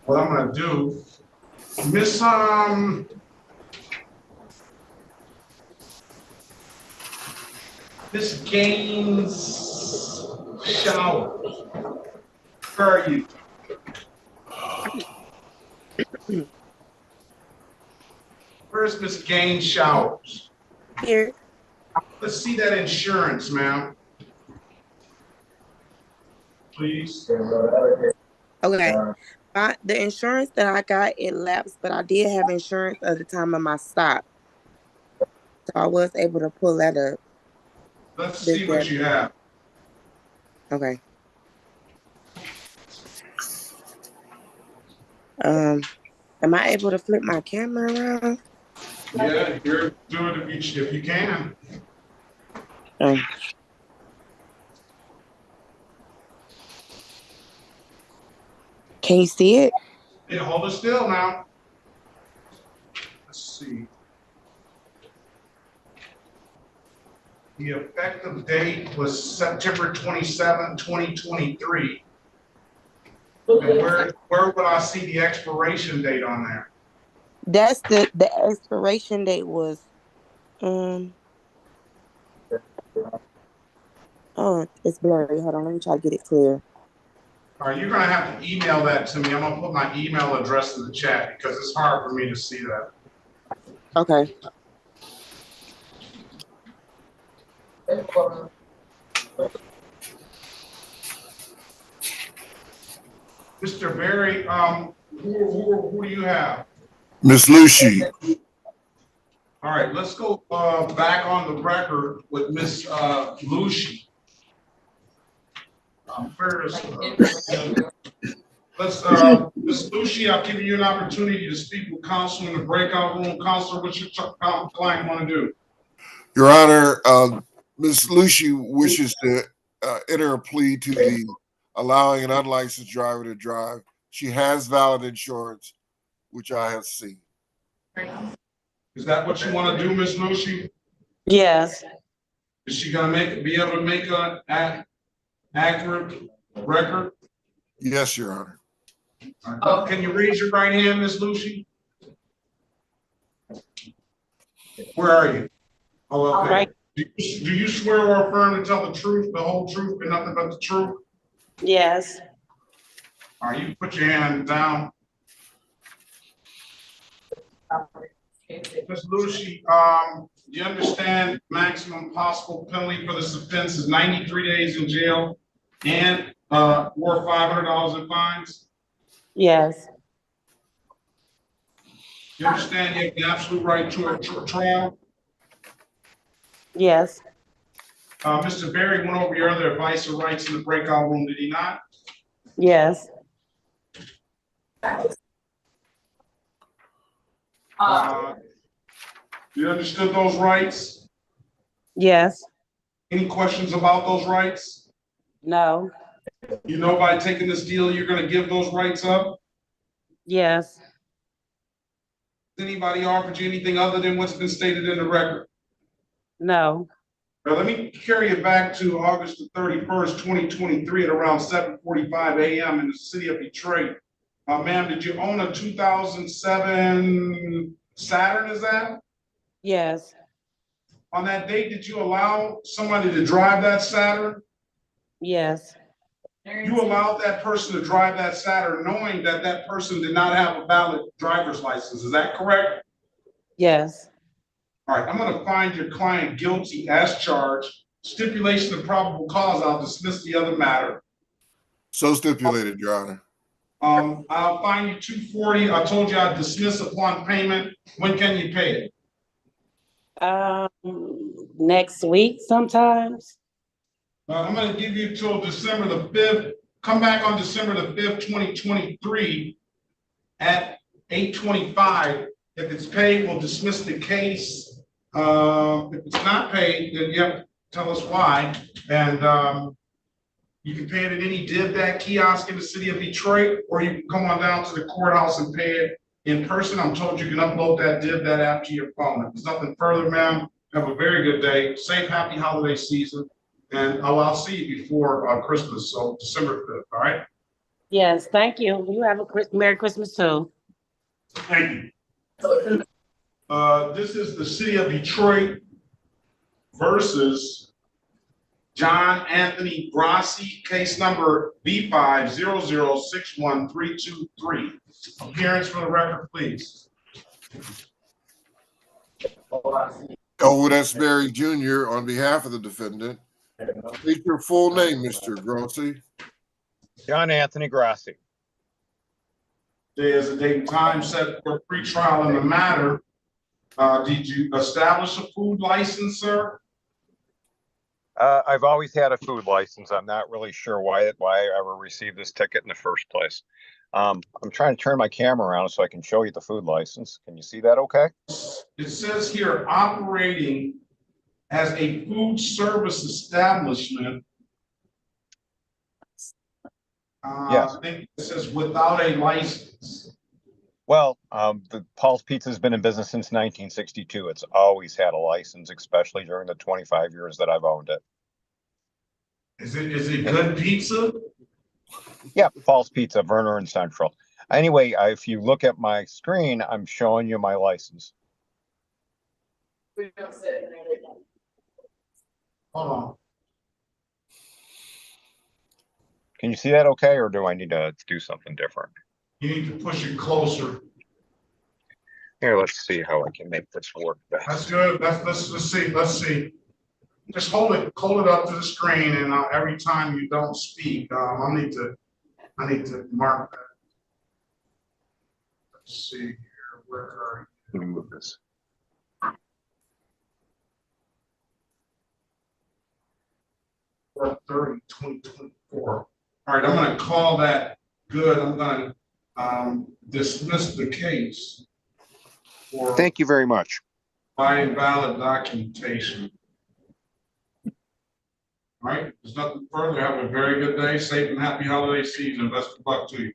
What I'm gonna do, Miss Miss Gaines Showers. Where are you? Where's Miss Gaines Showers? Here. Let's see that insurance, ma'am. Please. Okay. The insurance that I got, it lapsed, but I did have insurance at the time of my stop. So I was able to pull that up. Let's see what you have. Okay. Am I able to flip my camera around? Yeah, you're doing it if you can. Can you see it? Yeah, hold it still now. Let's see. The effective date was September 27, 2023. And where would I see the expiration date on there? That's the expiration date was oh, it's blurry. Hold on, let me try to get it clear. All right, you're gonna have to email that to me. I'm gonna put my email address in the chat because it's hard for me to see that. Okay. Mr. Berry, who do you have? Miss Lucy. All right, let's go back on the record with Miss Lucy. Miss Lucy, I'll give you an opportunity to speak with counsel in the breakout room. Counselor, what's your client want to do? Your Honor, Ms. Lucy wishes to enter a plea to the allowing an unlicensed driver to drive. She has valid insurance, which I have seen. Is that what you want to do, Miss Lucy? Yes. Is she gonna be able to make an accurate record? Yes, Your Honor. Can you raise your right hand, Miss Lucy? Where are you? Oh, okay. Right. Do you swear or affirm to tell the truth, the whole truth, and nothing but the truth? Yes. All right, you put your hand down. Ms. Lucy, you understand maximum possible penalty for this offense is 93 days in jail and or $500 in fines? Yes. You understand you have the absolute right to a trial? Yes. Mr. Berry went over your other advice or rights in the breakout room, did he not? Yes. You understood those rights? Yes. Any questions about those rights? No. You know by taking this deal, you're gonna give those rights up? Yes. Has anybody offered you anything other than what's been stated in the record? No. Now, let me carry it back to August the 31st, 2023 at around 7:45 a.m. in the city of Detroit. Ma'am, did you own a 2007 Saturn, is that? Yes. On that date, did you allow somebody to drive that Saturn? Yes. You allowed that person to drive that Saturn knowing that that person did not have a valid driver's license, is that correct? Yes. All right, I'm gonna find your client guilty as charged. Stipulation of probable cause, I'll dismiss the other matter. So stipulated, Your Honor. I'll fine you $240. I told you I'd dismiss upon payment. When can you pay it? Next week sometimes. I'm gonna give you till December the 5th. Come back on December the 5th, 2023 at 8:25. If it's paid, we'll dismiss the case. If it's not paid, then you have to tell us why. And You can pay it at any DivDat kiosk in the city of Detroit, or you can come on down to the courthouse and pay it in person. I'm told you can upload that DivDat app to your phone. If there's nothing further, ma'am, have a very good day. Safe, happy holiday season. And I'll see you before Christmas, so December 5th, all right? Yes, thank you. You have a Merry Christmas too. Thank you. This is the city of Detroit versus John Anthony Grassi, case number B5006133. Appearance for the record, please. Elwood S. Berry Jr. on behalf of the defendant. State your full name, Mr. Grossi. John Anthony Grassi. There's a date and time set for pretrial in the matter. Did you establish a food license, sir? I've always had a food license. I'm not really sure why I ever received this ticket in the first place. I'm trying to turn my camera around so I can show you the food license. Can you see that okay? It says here operating as a food service establishment. Yes. I think it says without a license. Well, the Paul's Pizza has been in business since 1962. It's always had a license, especially during the 25 years that I've owned it. Is it good pizza? Yeah, Paul's Pizza, Verner and Central. Anyway, if you look at my screen, I'm showing you my license. Hold on. Can you see that okay, or do I need to do something different? You need to push it closer. Here, let's see how I can make this work best. That's good. Let's see. Let's see. Just hold it up to the screen, and every time you don't speak, I need to mark that. Let's see here. Where are you? Let me move this. 4/30/2024. All right, I'm going to call that good. I'm going to dismiss the case for Thank you very much. by invalid documentation. All right, there's nothing further. Have a very good day. Safe and happy holiday season. Best of luck to you.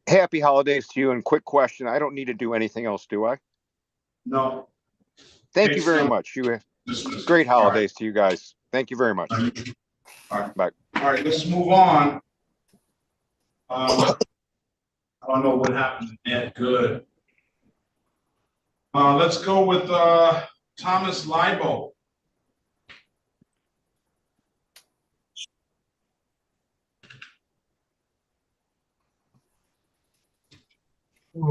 Happy holidays to you. And quick question, I don't need to do anything else, do I? No. Thank you very much. Great holidays to you guys. Thank you very much. All right. Bye. All right, let's move on. I don't know what happened to Ed Good. Let's go with Thomas Libo. He's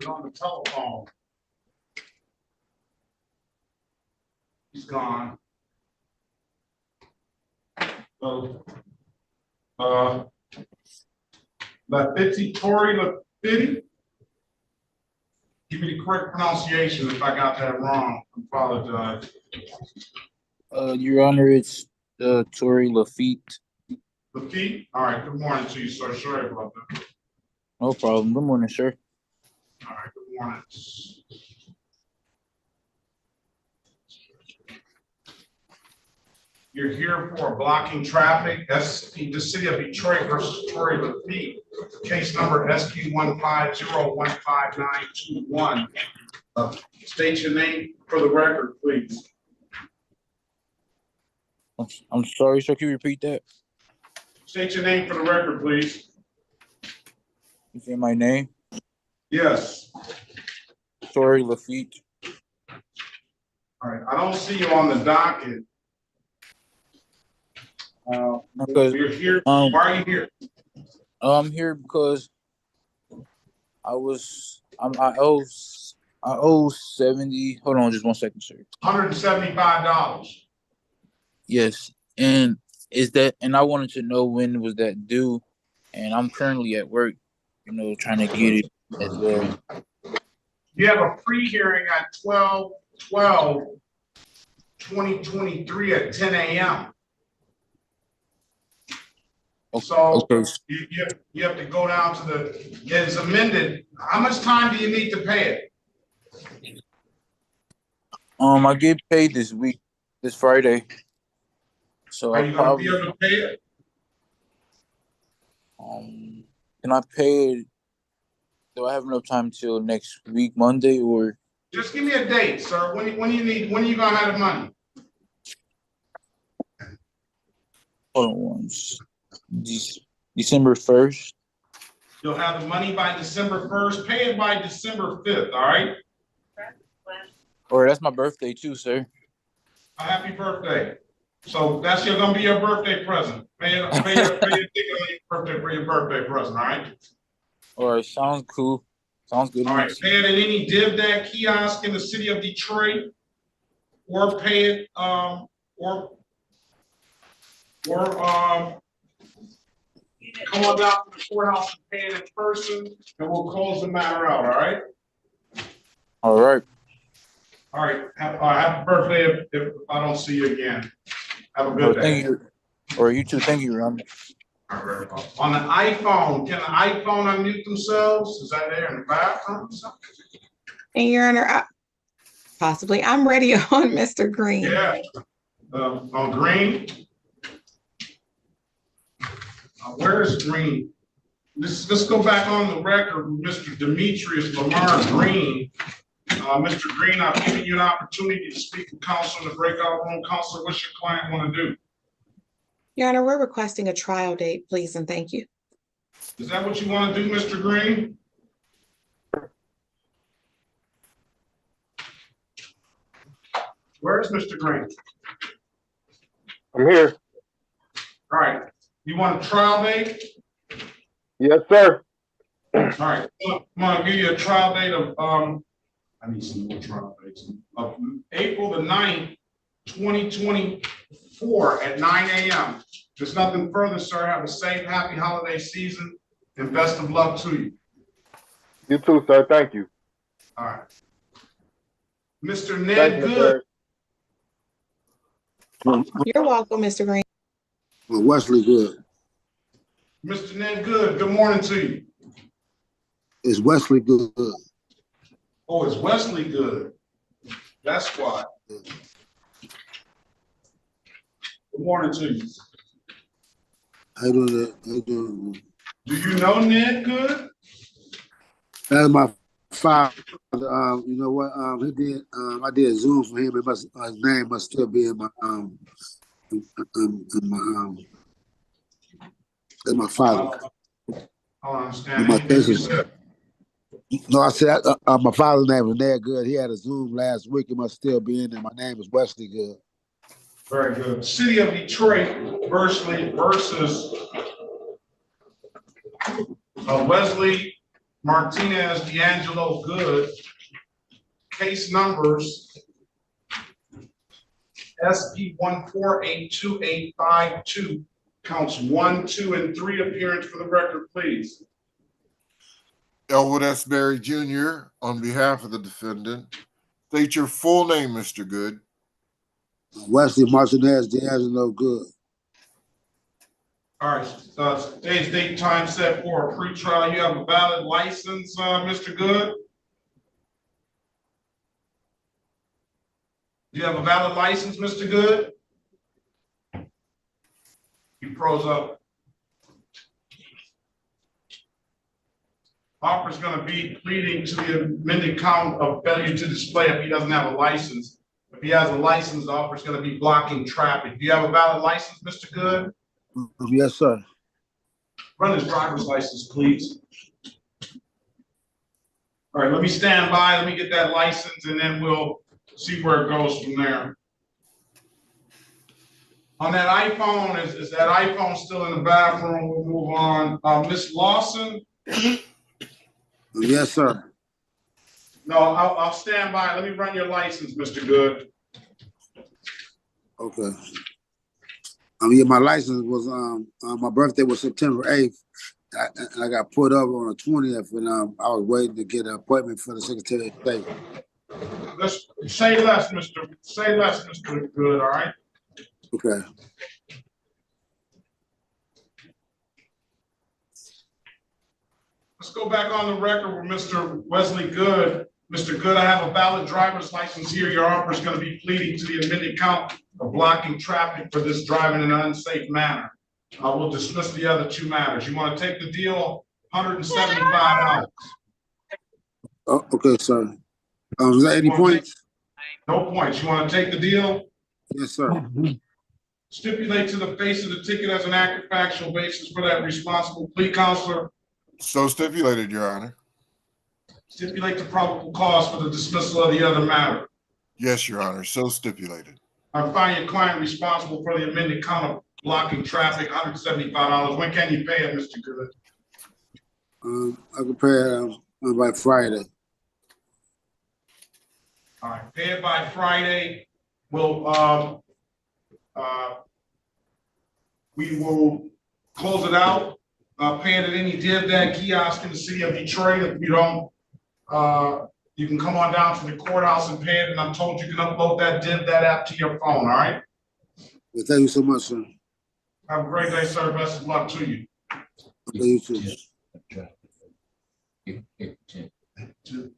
on the telephone. He's gone. So, Lafitti, Tori Lafitti. Give me the correct pronunciation if I got that wrong. I apologize. Your Honor, it's Tori Lafitte. Lafitte? All right, good morning to you, sir. Sorry about that. No problem. Good morning, sir. All right, good morning. You're here for blocking traffic. That's the city of Detroit versus Tori Lafitte. Case number SQ150159121. State your name for the record, please. I'm sorry, sir. Can you repeat that? State your name for the record, please. You say my name? Yes. Tori Lafitte. All right. I don't see you on the docket. You're here. Why are you here? I'm here because I owe 70. Hold on, just 1 second, sir. $175. Yes, and I wanted to know when was that due, and I'm currently at work, trying to get it as well. You have a pre-hearing at 12/12/2023 at 10 a.m. So okay. you have to go down to it's amended. How much time do you need to pay it? I get paid this week. this Friday. So Are I'll you gonna be probably able to pay it? can I pay it? Do I have enough time till next week, Monday, or Just give me a date, sir. When are you gonna have the money? hold on once? December 1st. You'll have the money by December 1st. Pay it by December 5th, all right? Or that's my birthday too, sir. A happy birthday. So that's gonna be your birthday present. Pay your ticket on your birthday for your birthday present, all right? All right, sounds cool. Sounds good. All right, pay it at any DivDad kiosk in the city of Detroit, or pay it, or come on down to the courthouse and pay it in person, and we'll close the matter out, all right? All right. All right, happy birthday if I don't see you again. Have a Or good day. thank you. Or you too. Thank you, Your Honor. All right, on an iPhone, can the iPhone unmute themselves? Is that there in the bathroom or something? And Your Honor, possibly, I'm ready on Mr. Green. Yeah, on Green. Where is Green? Let's go back on the record with Mr. Demetrius Lamar Green. Mr. Green, I've given you an opportunity to speak to counsel in the breakout room. Counsel, what's your client want to do? Your Honor, we're requesting a trial date, please, and thank you. Is that what you want to do, Mr. Green? Where's Mr. Green? I'm here. All right, you want a trial date? Yes, sir. All right, I'm gonna give you a trial date of, I need some more trial dates, of April the 9th, 2024 at 9 a.m. There's nothing further, sir. Have a safe, happy holiday season, and best of luck to you. You too, sir. Thank you. All right. Mr. Ned Thank you, Good. You're welcome, Mr. Green. Wesley Good. Mr. Ned Good, good morning to you. It's Wesley Good. Oh, it's Wesley Good. That's why. Good morning to you. How you doing? How you doing? Do you know Ned Good? That's my father. You know what? He did. I did a Zoom for him. It must. His name must still be in my in my father. I don't understand. My thesis. No, I said my father's name was Ned Good. He had a Zoom last week. It must still be in there. My name is Wesley Good. Very good. City of Detroit versus Wesley Martinez D'Angelo Good. Case numbers SP 1482852. Counts 1, 2, and 3. Appearance for the record, please. Elwood S. Berry Jr. on behalf of the defendant. State your full name, Mr. Good. Wesley Martinez D'Angelo Good. All right, today's date, time set for a pretrial. You have a valid license, Mr. Good? Do you have a valid license, Mr. Good? You froze up. Officer's going to be pleading to the amended count of failure to display if he doesn't have a license. If he has a license, the officer's going to be blocking traffic. Do you have a valid license, Mr. Good? Yes, sir. Run his driver's license, please. All right, let me stand by. Let me get that license, and then we'll see where it goes from there. On that iPhone, is that iPhone still in the bathroom? We'll move on. Miss Lawson? Yes, sir. No, I'll stand by. Let me run your license, Mr. Good. Okay. Yeah, my license was my birthday was September 8th. I got put up on the 20th, and I was waiting to get an appointment for the Secretary of State. Let's say less, Mr. Good, all right? Okay. Let's go back on the record with Mr. Wesley Good. Mr. Good, I have a valid driver's license here. Your offer is going to be pleading to the amended count of blocking traffic for this driving in an unsafe manner. I will dismiss the other two matters. You want to take the deal, $175. Oh, okay, sir. Is that any points? No points. You want to take the deal? Yes, sir. Stipulate to the face of the ticket as an accurate factual basis for that responsible plea, counselor. So stipulated, Your Honor. Stipulate the probable cause for the dismissal of the other matter. Yes, Your Honor. So stipulated. I find your client responsible for the amended count of blocking traffic, $175. When can you pay it, Mr. Good? I can pay it by Friday. All right, pay it by Friday. We will close it out. Pay it at any DivDad kiosk in the city of Detroit. If you don't, you can come on down to the courthouse and pay it. And I'm told you can upload that DivDad app to your phone. All right. Well, thank you so much, sir. Have a great day, sir. Best of luck to you. Okay, you too.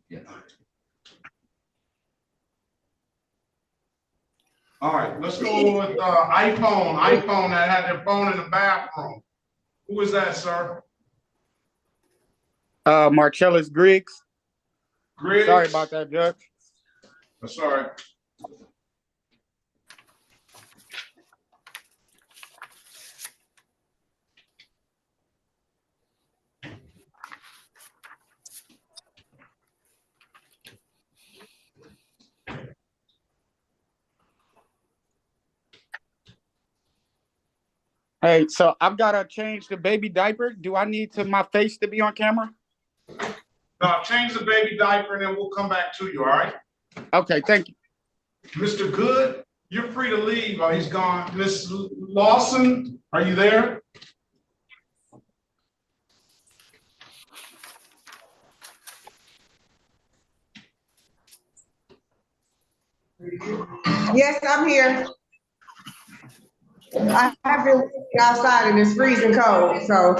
All right, let's go with iPhone that had their phone in the bathroom. Who is that, sir? Marcellus Griggs. Griggs? Sorry about that, Judge. That's all right. Hey, so I've got to change the baby diaper. Do I need my face to be on camera? No, change the baby diaper and then we'll come back to you, all right? Okay, thank you. Mr. Good, you're free to leave. Oh, he's gone. Miss Lawson, are you there? Yes, I'm here. I have been working outside and it's freezing cold, so.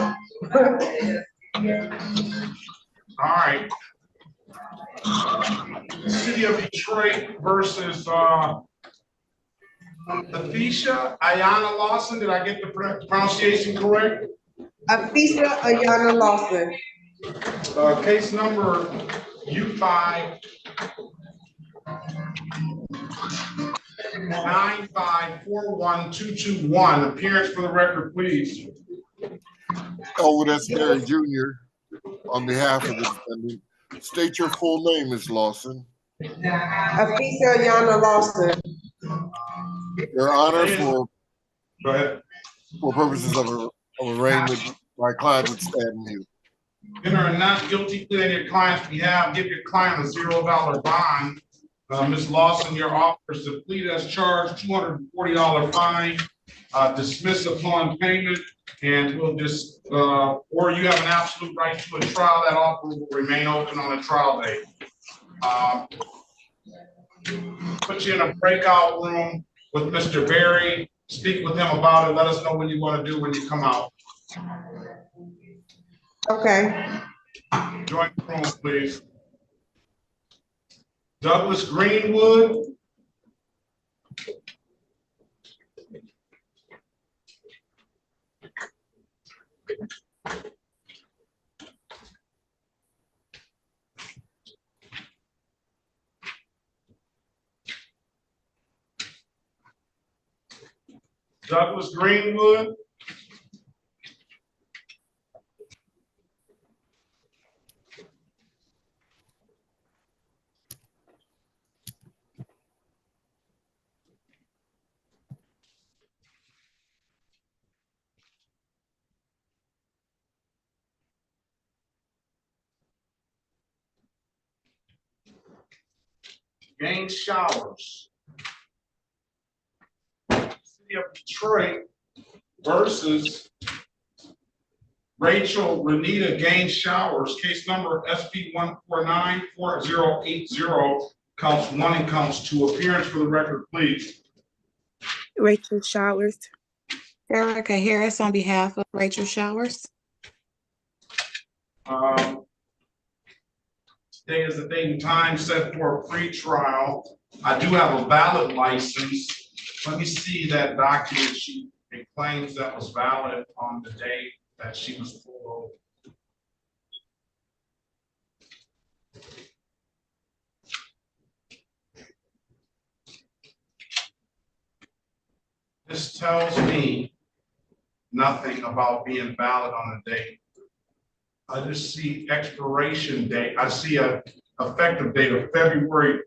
All right. City of Detroit versus Athesha Ayana Lawson. Did I get the pronunciation correct? Athesha Ayana Lawson. Case number U5 9541221. Appearance for the record, please. Elwood S. Berry Jr. on behalf of the defendant. State your full name, Ms. Lawson. Athesha Ayana Lawson. Your Honor, for purposes of arraignment, my client would stand mute. Enter a not guilty plea on your client's behalf. Give your client a $0 bond. Ms. Lawson, your offer is to plead as charged, $240 fine, dismiss upon payment, and we'll just, or you have an absolute right to a trial. That offer will remain open on a trial date. Put you in a breakout room with Mr. Berry. Speak with him about it. Let us know what you want to do when you come out. Okay. Join the room, please. Douglas Greenwood. Douglas Greenwood. Gaines Showers. City of Detroit versus Rachel Renita Gaines Showers, case number SP 1494080, counts 1 and counts 2. Appearance for the record, please. Rachel Showers. Erica Harris on behalf of Rachel Showers. Today is the date and time set for a pre-trial. I do have a valid license. Let me see that document sheet. It claims that was valid on the day that she was pulled over. This tells me nothing about being valid on the date. I just see expiration date. I see a effective date of February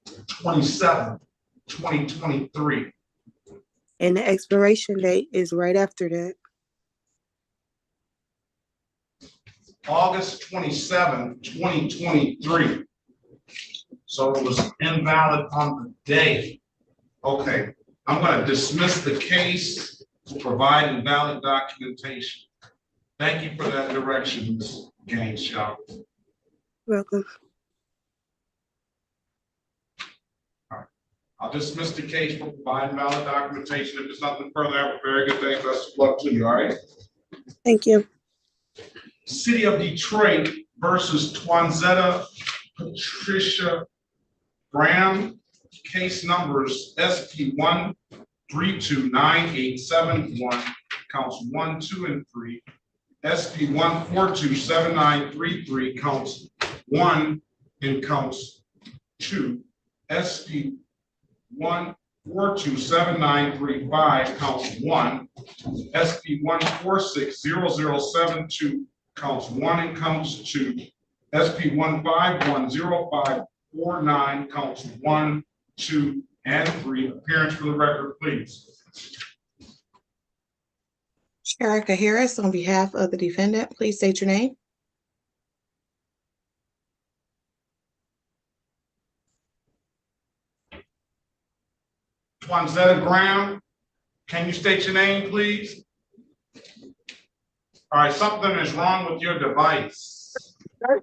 27th, 2023. And the expiration date is right after that. August 27th, 2023. So it was invalid on the day. Okay, I'm going to dismiss the case to provide invalid documentation. Thank you for that direction, Ms. Gainshaw. Welcome. All right. I'll dismiss the case for providing valid documentation. If there's nothing further, have a very good day. Best of luck to you, all right? Thank you. City of Detroit versus Twanzetta Patricia Graham. Case numbers SP 1329871, counts 1, 2, and 3. SP 1427933, counts 1 and counts 2. SP 1427935, counts 1. SP 1460072, counts 1 and counts 2. SP 1510549, counts 1, 2, and 3. Appearance for the record, please. Erica Harris, on behalf of the defendant, please state your name. Twanzetta Graham, can you state your name, please? All right, something is wrong with your device. All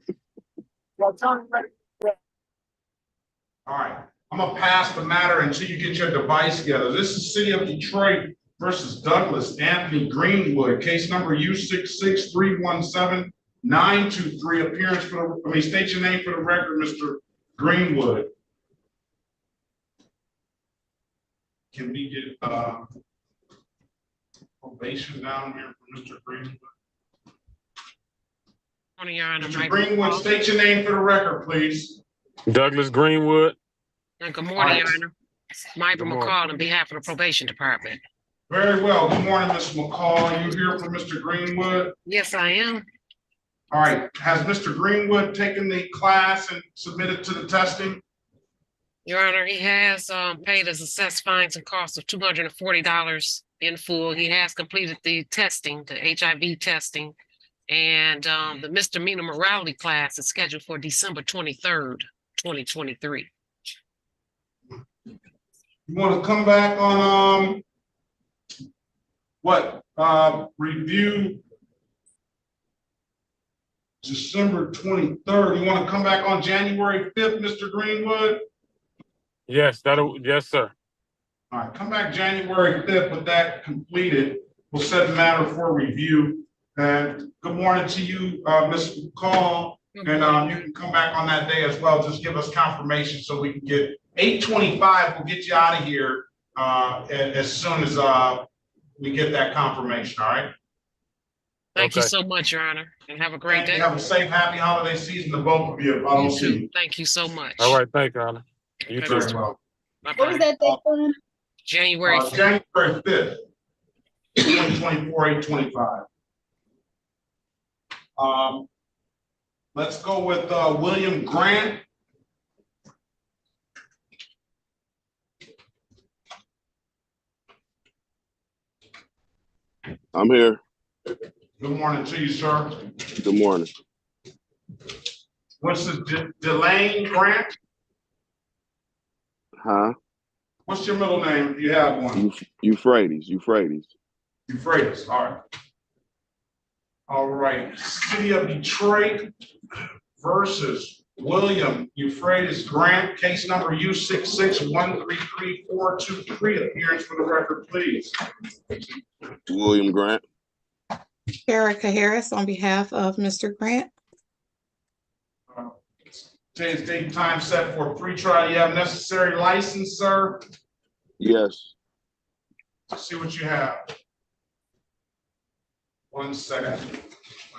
right, I'm gonna pass the matter until you get your device together. This is City of Detroit versus Douglas Anthony Greenwood, case number U66317-923. Appearance for the, state your name for the record, Mr. Greenwood. Can we get probation down here for Mr. Greenwood? Morning, Your Honor. Mr. Greenwood, state your name for the record, please. Douglas Greenwood. Good morning, Your Right. Honor. Michael McCall on behalf of the probation department. Very well. Good morning, Ms. McCall. You here for Mr. Greenwood? Yes, I am. All right. Has Mr. Greenwood taken the class and submitted to the testing? Your Honor, he has paid his assessed fines and costs of $240 in full. He has completed the testing, the HIV testing, and the misdemeanor morality class is scheduled for December 23rd, 2023. You want to come back on review December 23rd. You want to come back on January 5th, Mr. Greenwood? Yes, yes, sir. All right, come back January 5th with that completed. We'll set the matter for review. And good morning to you, Ms. McCall. And you can come back on that day as well. Just give us confirmation so we can get 8:25. We'll get you out of here as soon as we get that confirmation. All right. Thank you so much, Your Honor, and have a great day. Have a safe, happy holiday season to both of you. You too. Thank you so much. All right, thank you, Your Honor. You too. Bye-bye. What was that date for him? January 5th. January 5th, 2024, 8:25. Let's go with William Grant. I'm here. Good morning to you, sir. Good morning. What's the Delane Grant? Huh? What's your middle name if you have one? Euphrates. Euphrates, all right. All right, City of Detroit versus William Euphrates Grant, case number U66133-423. Appearance for the record, please. William Grant. Erica Harris, on behalf of Mr. Grant. Today's date and time set for pretrial. You have necessary license, sir? Yes. Let's see what you have. 1 second.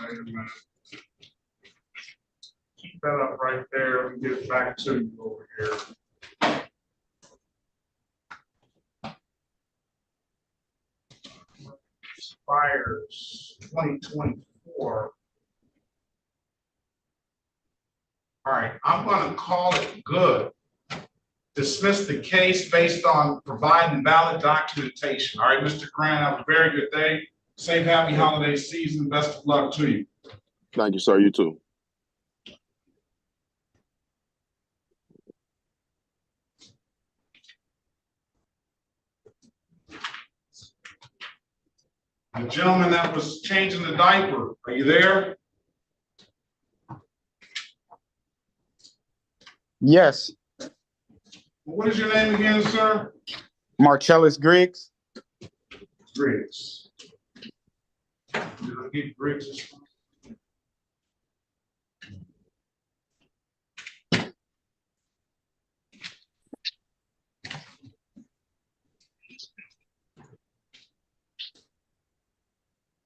Wait a minute. Keep that up right there. Let me get it back to you over here. Expires 2024. All right, I'm going to call it good. Dismiss the case based on providing valid documentation. All right, Mr. Grant, have a very good day. Safe, happy holiday season. Best of luck to you. Thank you, sir. You too. The gentleman that was changing the diaper, are you there? Yes, What is your name again, sir? Marcellus Griggs. Griggs. Did I get Griggs this one?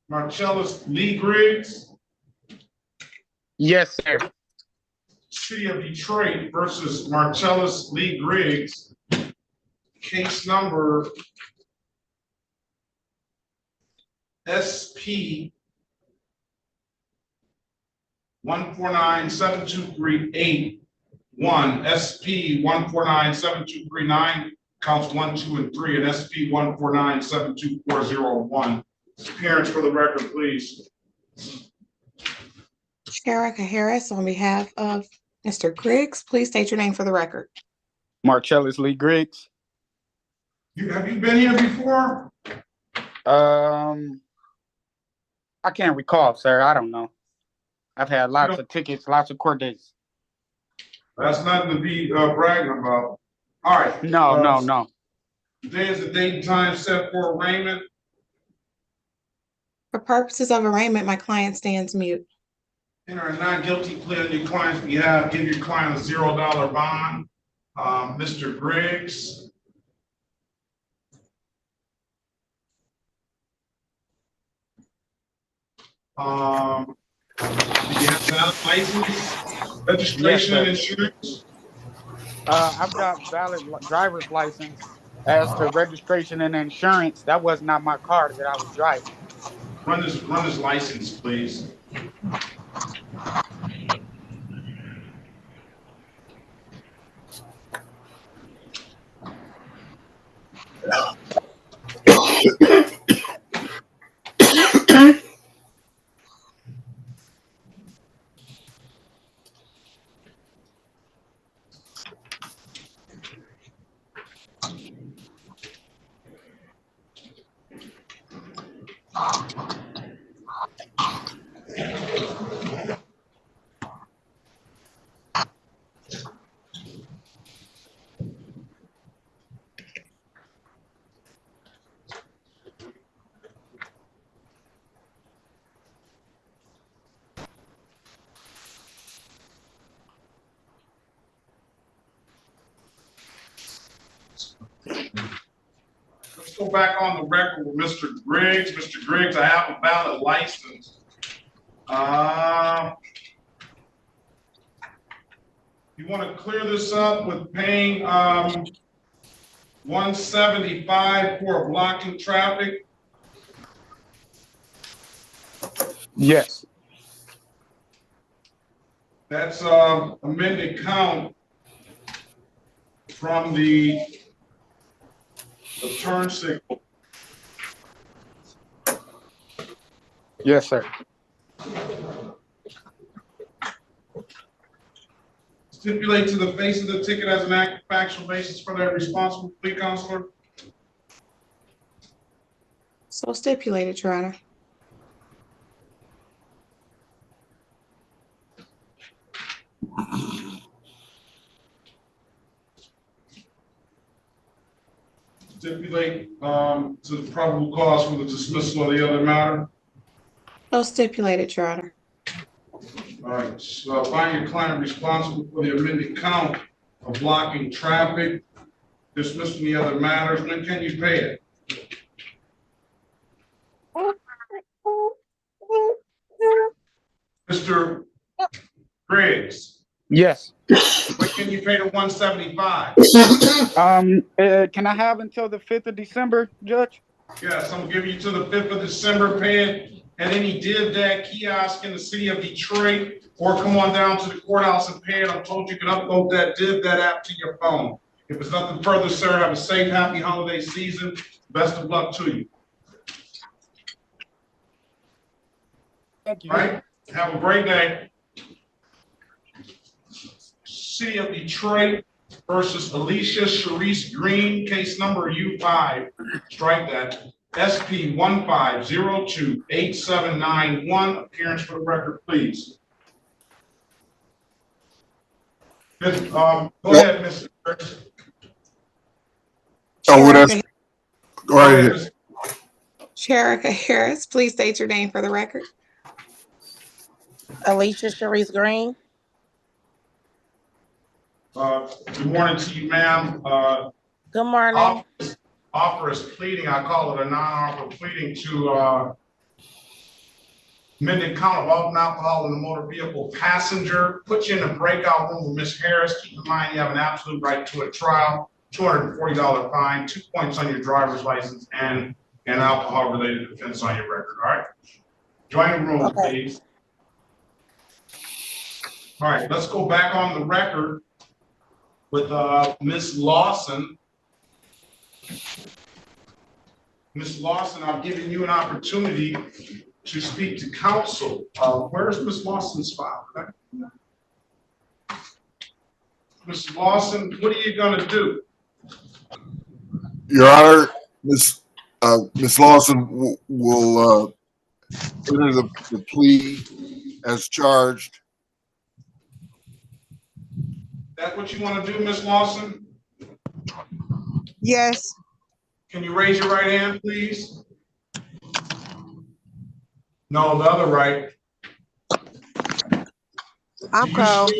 Marcellus Lee Griggs, Yes, sir. City of Detroit versus Marcellus Lee Griggs. Case number SP 1497238. SP 1497239, counts 1, 2, and 3, and SP 149724001. Parents, for the record, please. Erica Harris, on behalf of Mr. Griggs, please state your name for the record. Marcellus Lee Griggs. Have you been here before? I can't recall, sir. I don't know. I've had lots of tickets, lots of court dates. That's nothing to be bragging about. All right. No. Today is the date and time set for arraignment. For purposes of arraignment, my client stands mute. Enter a not guilty plea on your client's behalf. Give your client a $0 bond. Mr. Griggs. Do you have valid license, registration, and insurance? I've got valid driver's license. As to registration and insurance, that was not my car that I was driving. Run his license, please. Let's go back on the record with Mr. Griggs. Mr. Griggs, I have a valid license. You want to clear this up with paying $175 for blocking traffic? Yes. That's amended count from the turn signal. Yes, sir. Stipulate to the face of the ticket as an act of factual basis for that responsible plea, counselor. So stipulated, Your Honor. Stipulate to the probable cause for the dismissal of the other matter. So stipulated, Your Honor. All right, so find your client responsible for the amended count of blocking traffic, dismissing the other matters. When can you pay it? Mr. Griggs, Yes. when can you pay the 175? Can I have until the 5th of December, Judge? Yes, I'm giving you to the 5th of December, pay it at any DivDad kiosk in the city of Detroit, or come on down to the courthouse and pay it. I'm told you can upload that DivDad app to your phone. If it's nothing further, sir, have a safe, happy holiday season. Best of luck to you. Thank you. All right, have a great day. City of Detroit versus Alicia Sharice Green, case number U5, strike that, SP 15028791. Appearance for the record, please. Go ahead, Mr. Harris. Go ahead. Sherika Harris, please state your name for the record. Alicia Sharice Green. Good morning to you, ma'am. Good morning. Offer is pleading, I call it a non-offer pleading to amended count of all alcohol in the motor vehicle passenger. Put you in a breakout room with Ms. Harris. Keep in mind you have an absolute right to a trial, $240 fine, 2 points on your driver's license, and an alcohol-related offense on your record. All right. Join the room, please. All right, let's go back on the record with Ms. Lawson. Ms. Lawson, I've given you an opportunity to speak to counsel. Where's Ms. Lawson's file? Ms. Lawson, what are you gonna do? Your Honor, Ms. Lawson will enter the plea as charged. That what you want to do, Ms. Lawson? Yes. Can you raise your right hand, please? No, the other right. I'm cold.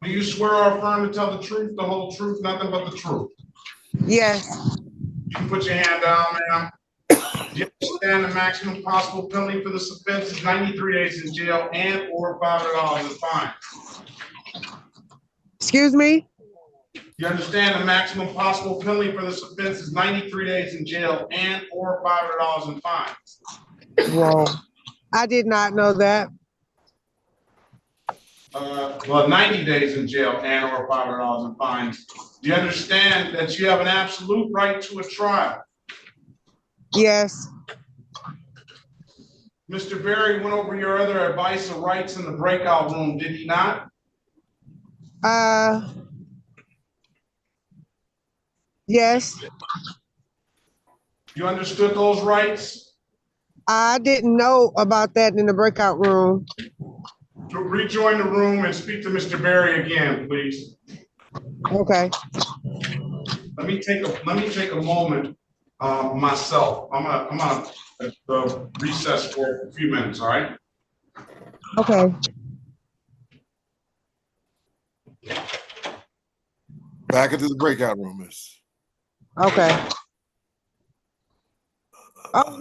Do you swear or affirm to tell the truth, the whole truth, nothing but the truth? Yes. You can put your hand down, ma'am. Do you understand the maximum possible penalty for this offense is 93 days in jail and or $500 in fines? Excuse me? You understand the maximum possible penalty for this offense is 93 days in jail and or $500 in fines? Whoa. I did not know that. Well, 90 days in jail and or $500 in fines. Do you understand that you have an absolute right to a trial? Yes. Mr. Berry went over your other advice or rights in the breakout room, did he not? Yes. You understood those rights? I didn't know about that in the breakout room. Rejoin the room and speak to Mr. Berry again, please. Okay. Let me take a moment myself. I'm gonna recess for a few minutes, all right? Okay. Back into the breakout room, miss. Okay. Oh,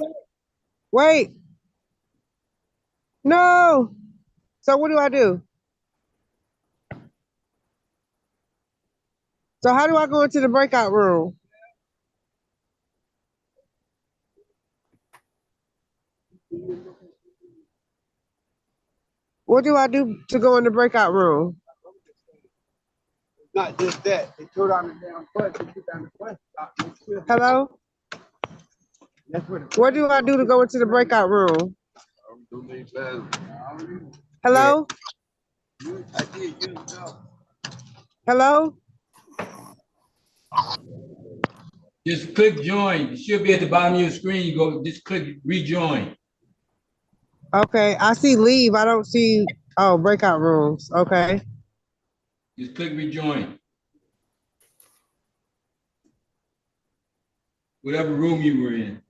wait. No. So what do I do? So how do I go into the breakout room? What do I do to go in the breakout room? Not just that. They throw down the damn button. They put down the button. Hello? What do I do to go into the breakout room? Hello? Hello? Just click join. It should be at the bottom of your screen. You go, just click rejoin. Okay, I see leave. I don't see, oh, breakout rooms. Okay. Just click rejoin. Whatever room you were in.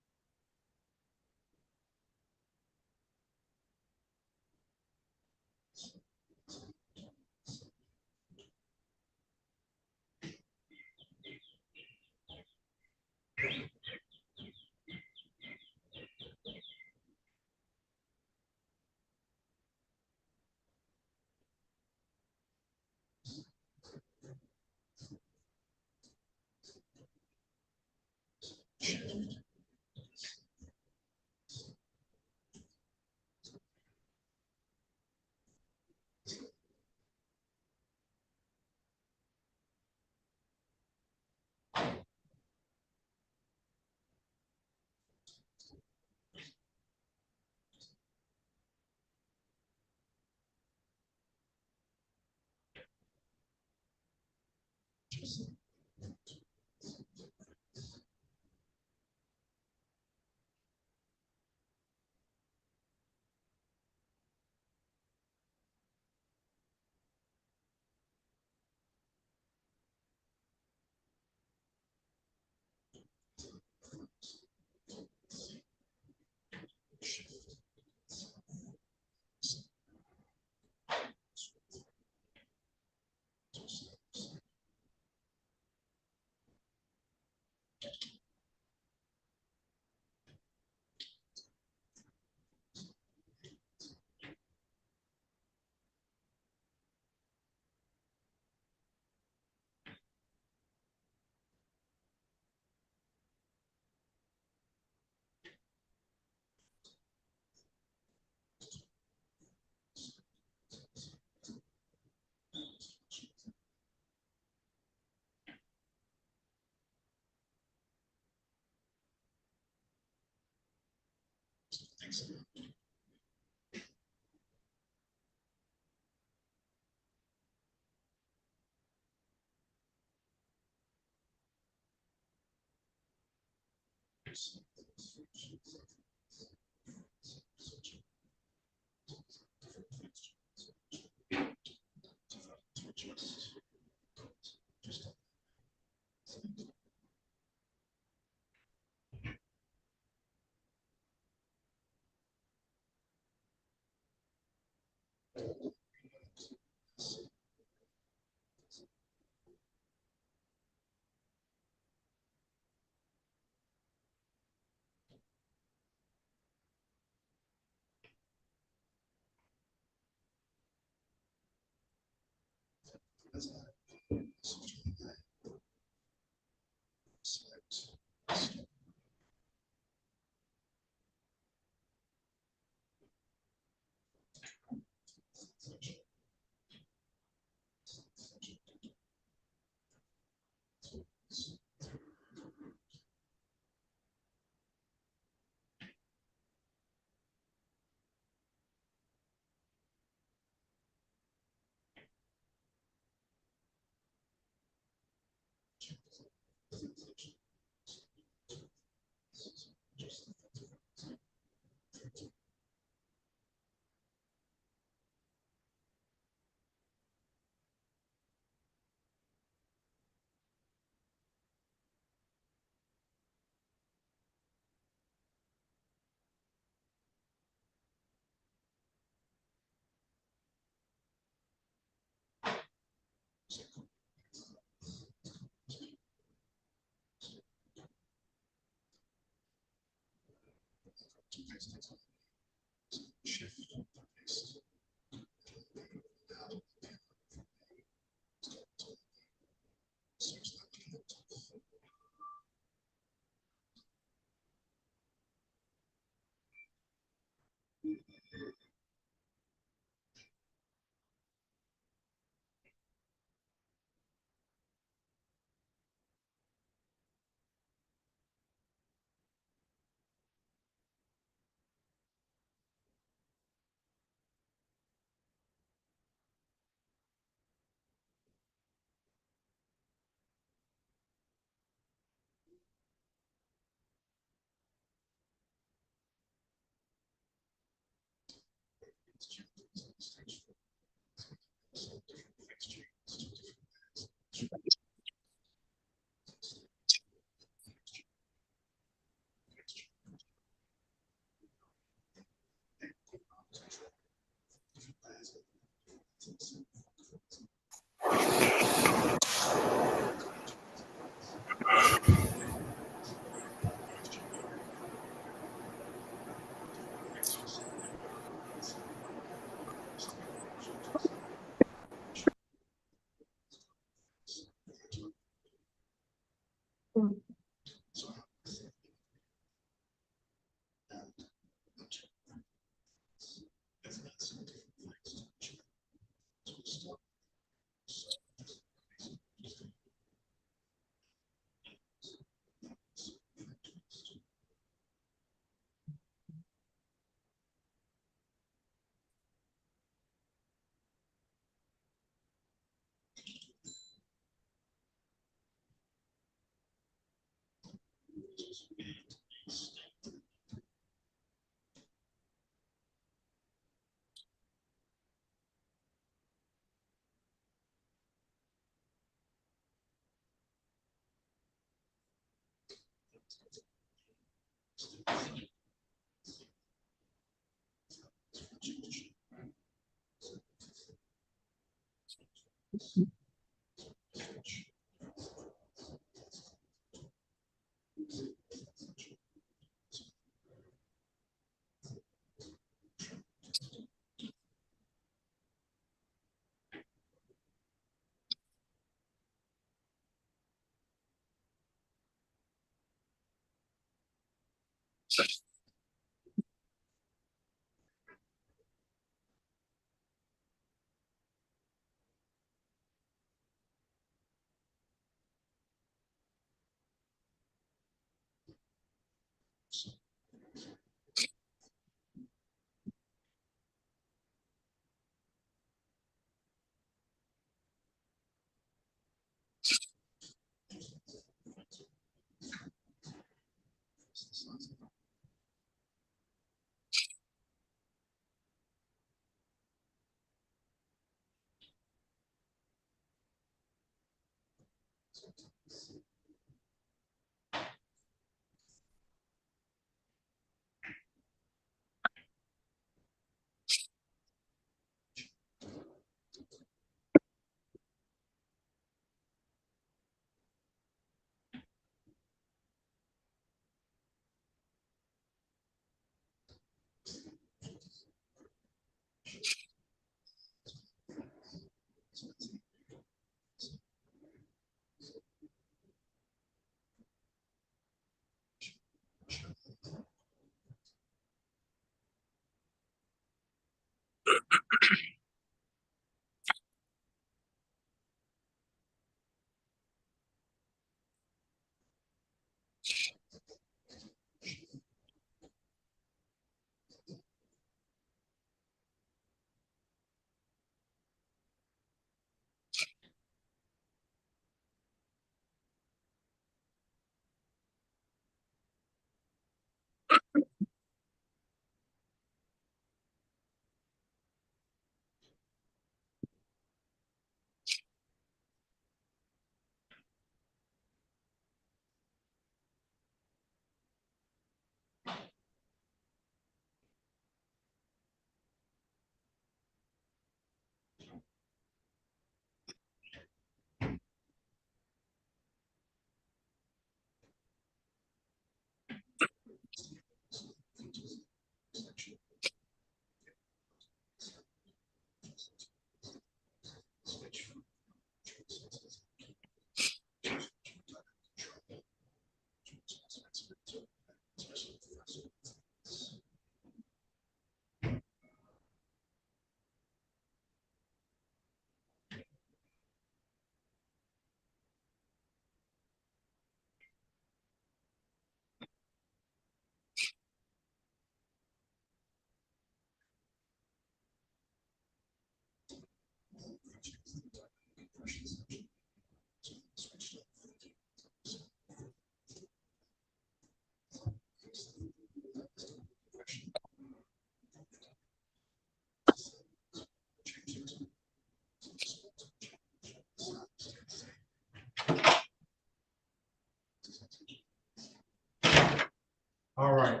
All right.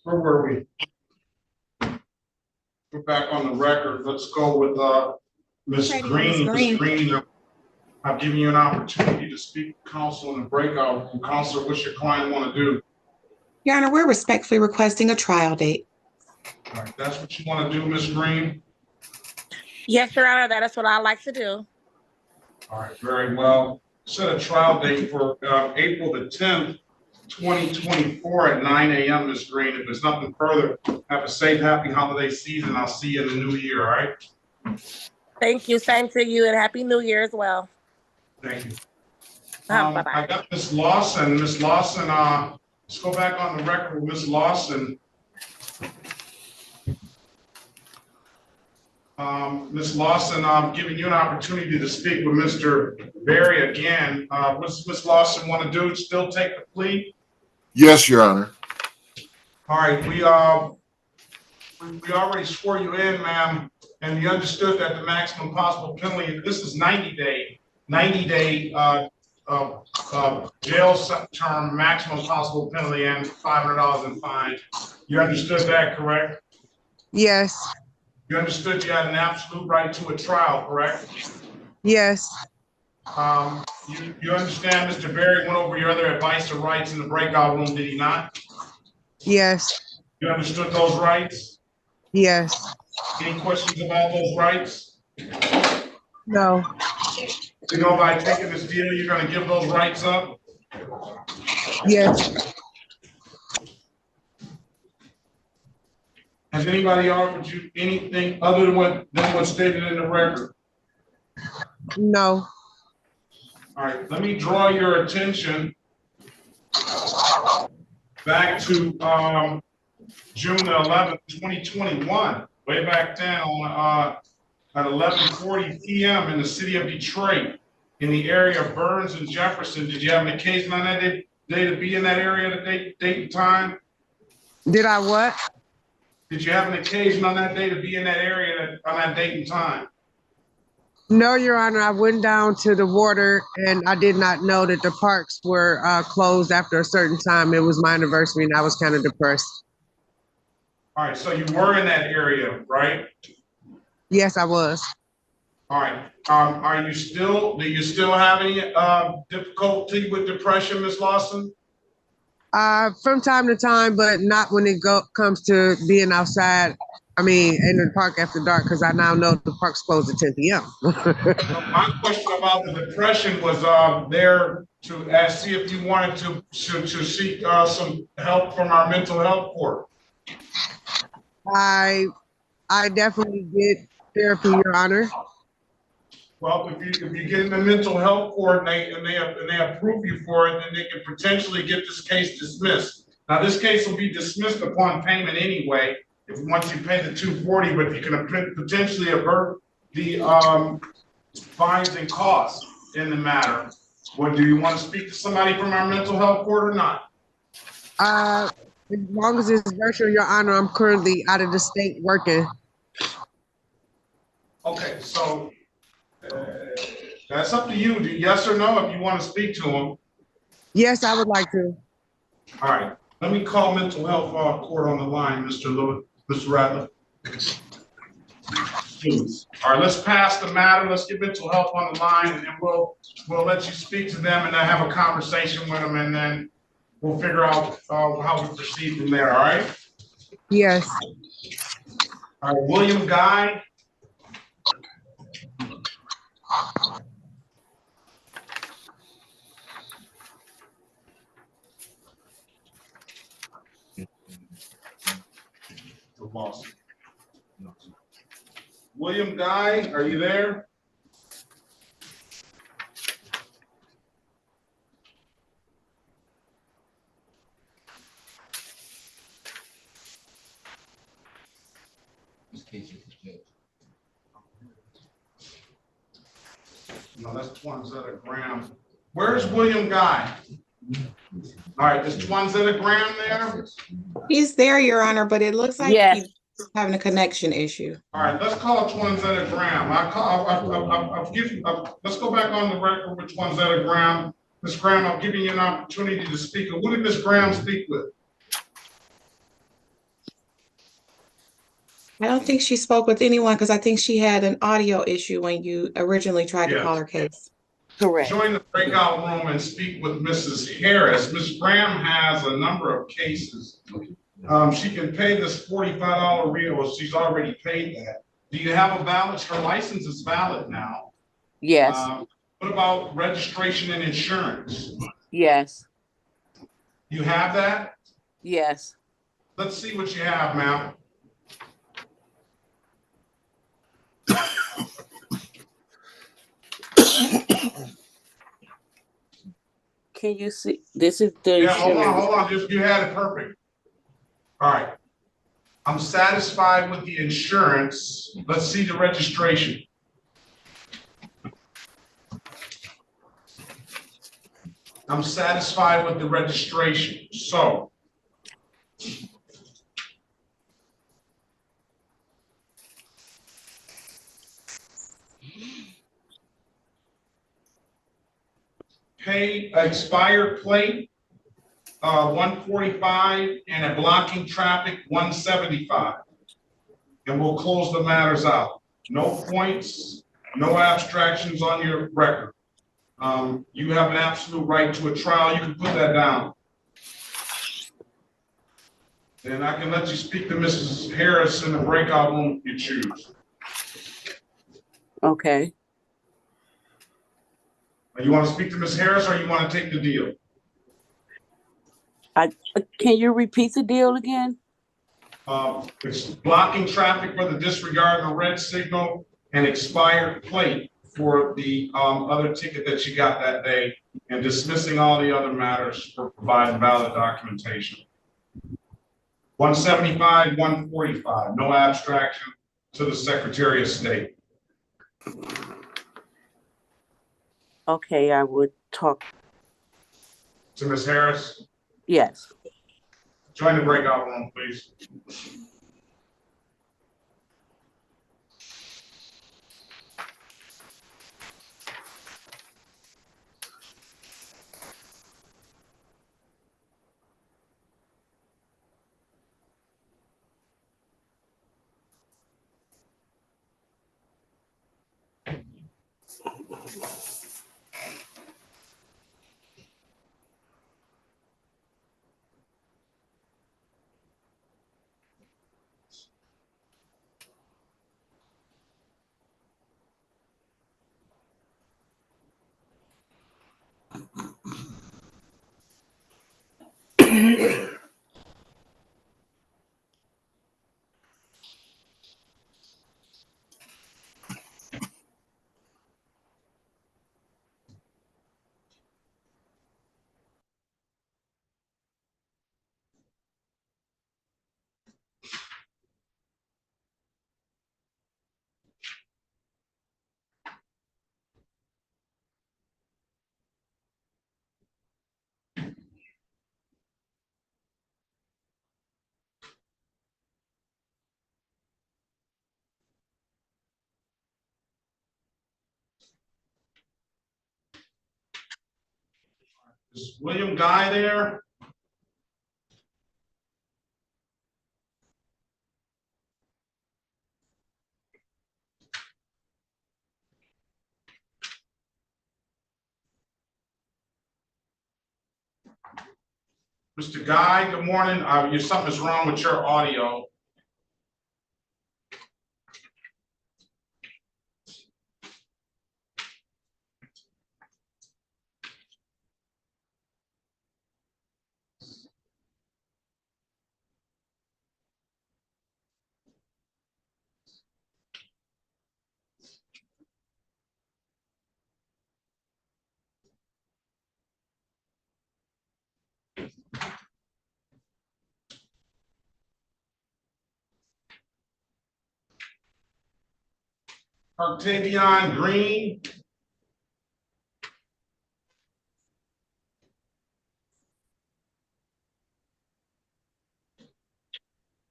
Where were we? We're back on the record. Let's go with Ms. Ready, Green. Ms. Ms. Green. Green, I've given you an opportunity to speak to counsel in the breakout room. Counselor, what's your client want to do? Your Honor, we're respectfully requesting a trial date. All right, that's what you want to do, Ms. Green? Yes, Your Honor, that is what I like to do. All right, very well. Set a trial date for April the 10th, 2024 at 9 a.m., Ms. Green. If there's nothing further, have a safe, happy holiday season. I'll see you in the new year, all right? Thank you. Same to you, and Happy New Year as well. Thank you. Bye-bye. I got Ms. Lawson. Ms. Lawson, let's go back on the record with Ms. Lawson. Ms. Lawson, I'm giving you an opportunity to speak with Mr. Berry again. What's Ms. Lawson want to do? Still take the plea? Yes, Your Honor. All right, we already swore you in, ma'am, and you understood that the maximum possible penalty, this is 90-day jail term, maximum possible penalty, and $500 in fine. You understood that, correct? Yes. You understood you had an absolute right to a trial, correct? Yes. You understand Mr. Berry went over your other advice or rights in the breakout room, did he not? Yes. You understood those rights? Yes. Any questions about those rights? No. You know, by taking this deal, you're gonna give those rights up? Yes. Has anybody offered you anything other than what's stated in the record? No. All right, let me draw your attention back to June the 11th, 2021, way back then on at 11:40 p.m. in the city of Detroit, in the area of Burns and Jefferson. Did you have an occasion on that day to be in that area at a date and time? Did I what? Did you have an occasion on that day to be in that area on that date and time? No, Your Honor. I went down to the water and I did not know that the parks were closed after a certain time. It was my anniversary and I was kind of depressed. All right, so you were in that area, right? Yes, I was. All right. Do you still have any difficulty with depression, Ms. Lawson? From time to time, but not when it comes to being outside. I mean, in the park after dark, because I now know the park's closed at 10 p.m. My question about the depression was there to see if you wanted to seek some help from our mental health court. I definitely get therapy, Your Honor. Well, if you get in the mental health court and they approve you for it, then they can potentially get this case dismissed. Now, this case will be dismissed upon payment anyway, once you pay the $240, but you can potentially avert the fines and costs in the matter. Well, do you want to speak to somebody from our mental health court or not? As long as it's virtual, Your Honor, I'm currently out of the state working. Okay, so that's up to you. Yes or no, if you want to speak to them. Yes, I would like to. All right, let me call mental health court on the line, Mr. Lewis, Mr. Ratliff. All right, let's pass the matter. Let's get mental health on the line, and then we'll let you speak to them and then have a conversation with them, and then we'll figure out how we proceed from there. All right? Yes. All right, William Guy. William Guy, are you there? No, that's Twanzetta Graham. Where's William Guy? All right, is Twanzetta Graham there? He's there, Your Honor, but it looks like he's having a connection issue. All right, let's call Twanzetta Graham. Let's go back on the record with Twanzetta Graham. Ms. Graham, I'm giving you an opportunity to speak. Who did Ms. Graham speak with? I don't think she spoke with anyone because I think she had an audio issue when you originally tried to call her case. Correct. Join the breakout room and speak with Mrs. Harris. Ms. Graham has a number of cases. She can pay this $45 real. She's already paid that. Do you have a valid, her license is valid now. Yes. What about registration and insurance? Yes. You have that? Yes. Let's see what you have, ma'am. Can you see? This is the Yeah, hold insurance. on. Just you had it perfect. All right. I'm satisfied with the insurance. Let's see the registration. I'm satisfied with the registration. So pay expired plate, 145, and a blocking traffic, 175. And we'll close the matters out. No points, no abstractions on your record. You have an absolute right to a trial. You can put that down. And I can let you speak to Mrs. Harris in the breakout room if you choose. Okay. You want to speak to Ms. Harris or you want to take the deal? Can you repeat the deal again? It's blocking traffic for the disregard of the red signal and expired plate for the other ticket that you got that day, and dismissing all the other matters for providing valid documentation. 175, 145, no abstraction to the Secretary of State. Okay, I would talk. To Ms. Harris? Yes. Join the breakout room, please. Is William Guy there? Mr. Guy, good morning. Something's wrong with your audio. Octavian Green.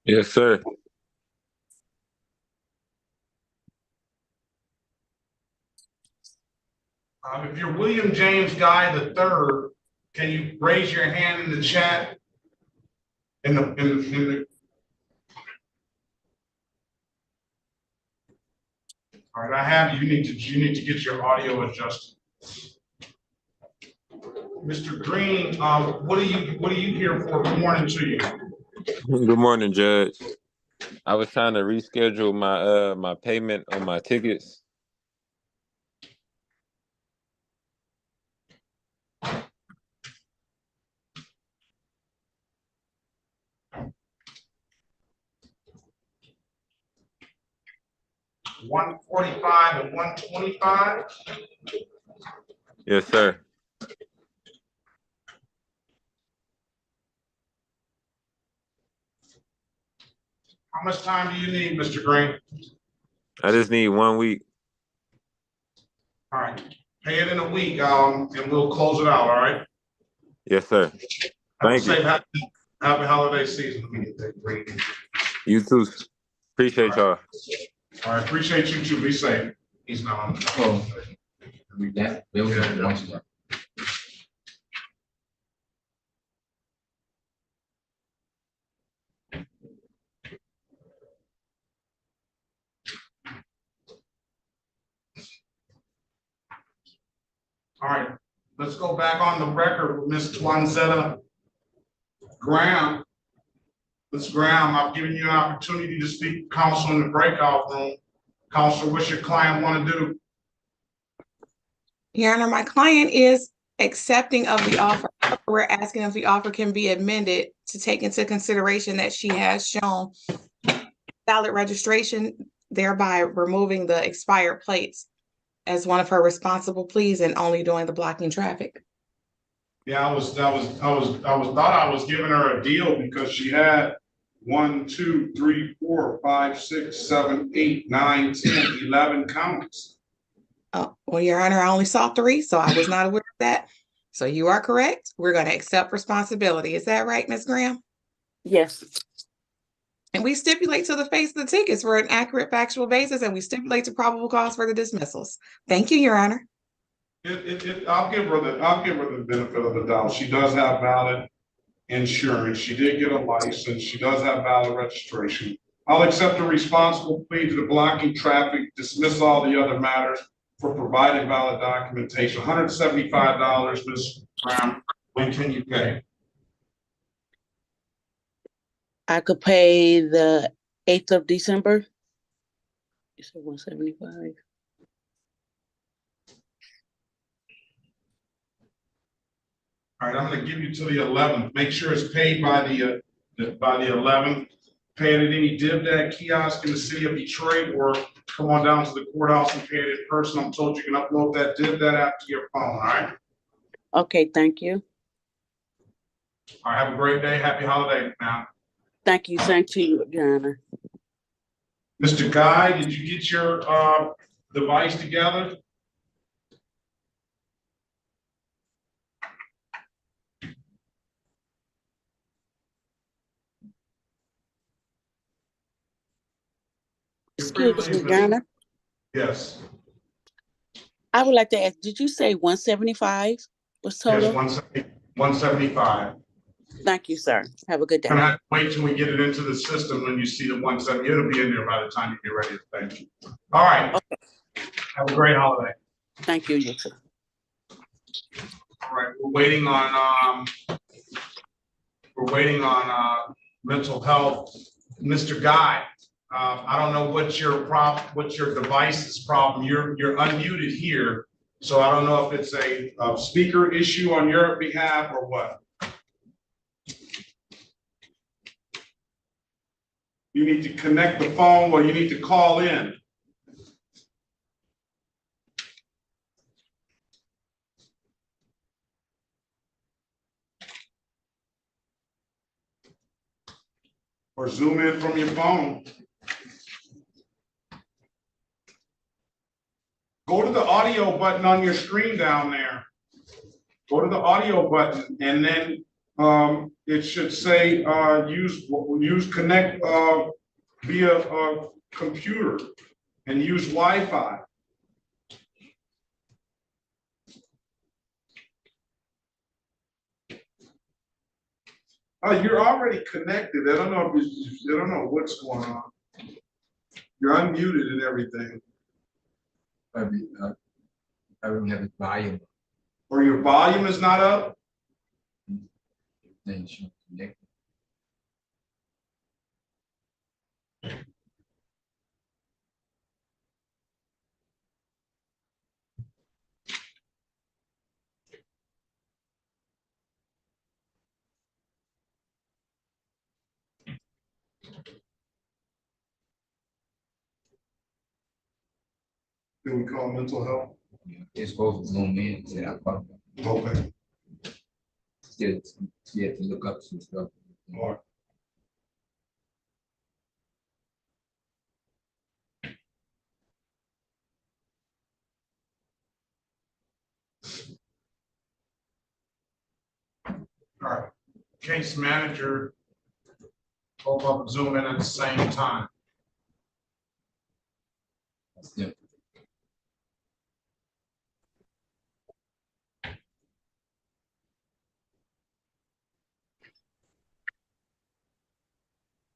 Yes, sir. If you're William James Guy the third, can you raise your hand in the chat? In the. All right, I have you need to get your audio adjusted. Mr. Green, what are you here for? Good morning to you. Good morning, Judge. I was trying to reschedule my my payment on my tickets. $145 and $125. Yes, sir. How much time do you need, Mr. Green? I just need 1 week. All right, pay it in a week, and we'll close it out. All right. Yes, sir. Thank you. Happy holiday season. Let me get that Green. You too. Appreciate y'all. All right, appreciate you too. Be safe. He's not on the phone. All right, let's go back on the record with Ms. Twanzetta Graham. Ms. Graham, I've given you an opportunity to speak to counsel in the breakout room. Counsel, what's your client want to do? Your Honor, my client is accepting of the offer. We're asking if the offer can be amended to take into consideration that she has shown valid registration, thereby removing the expired plates as one of her responsible pleas and only doing the blocking traffic. Yeah, I thought I was giving her a deal because she had 1, 2, 3, 4, 5, 6, 7, 8, 9, 10, 11 counts. Oh, well, Your Honor, I only saw 3, so I was not aware of that. So you are correct. We're going to accept responsibility. Is that right, Ms. Graham? Yes. And we stipulate to the face of the tickets for an accurate factual basis, and we stipulate to probable cause for the dismissals. Thank you, Your Honor. I'll give her the benefit of the doubt. She does have valid insurance. She did get a license. She does have valid registration. I'll accept a responsible plea to the blocking traffic, dismiss all the other matters for providing valid documentation. $175, Ms. Brown. When can you pay? I could pay the 8th of December. You said 175. All right, I'm going to give you to the 11th. Make sure it's paid by the 11th. Pay it at any DivDad kiosk in the city of Detroit, or come on down to the courthouse and pay it in person. I'm told you can upload that DivDad app to your phone. All right. Okay, thank you. All right, have a great day. Happy holiday, man. Thank you. Same to you, Your Honor. Mr. Guy, did you get your device together? Excuse me, Your Honor. Yes. I would like to ask, did you say 175 was total? Yes, 175. Thank you, sir. Have a good day. And I wait till we get it into the system. When you see the 170, it'll be in there by the time you get ready to thank you. All right. Okay. Have a great holiday. Thank you, you too. All right, we're waiting on mental health. Mr. Guy, I don't know what's your device's problem. You're unmuted here, so I don't know if it's a speaker issue on your behalf or what. You need to connect the phone, or you need to call in. Or zoom in from your phone. Go to the audio button on your screen down there. Go to the audio button, and then it should say use connect via computer and use Wi-Fi. Oh, you're already connected. I don't know if it's, I don't know what's going on. You're unmuted and everything. Probably, I don't have a volume. Or your volume is not up? Then should connect. Can we call mental health? It's supposed to zoom in. Say I probably Okay. still have to look up some stuff. All right. All right, case manager, both of them zoom in at the same time. Yeah.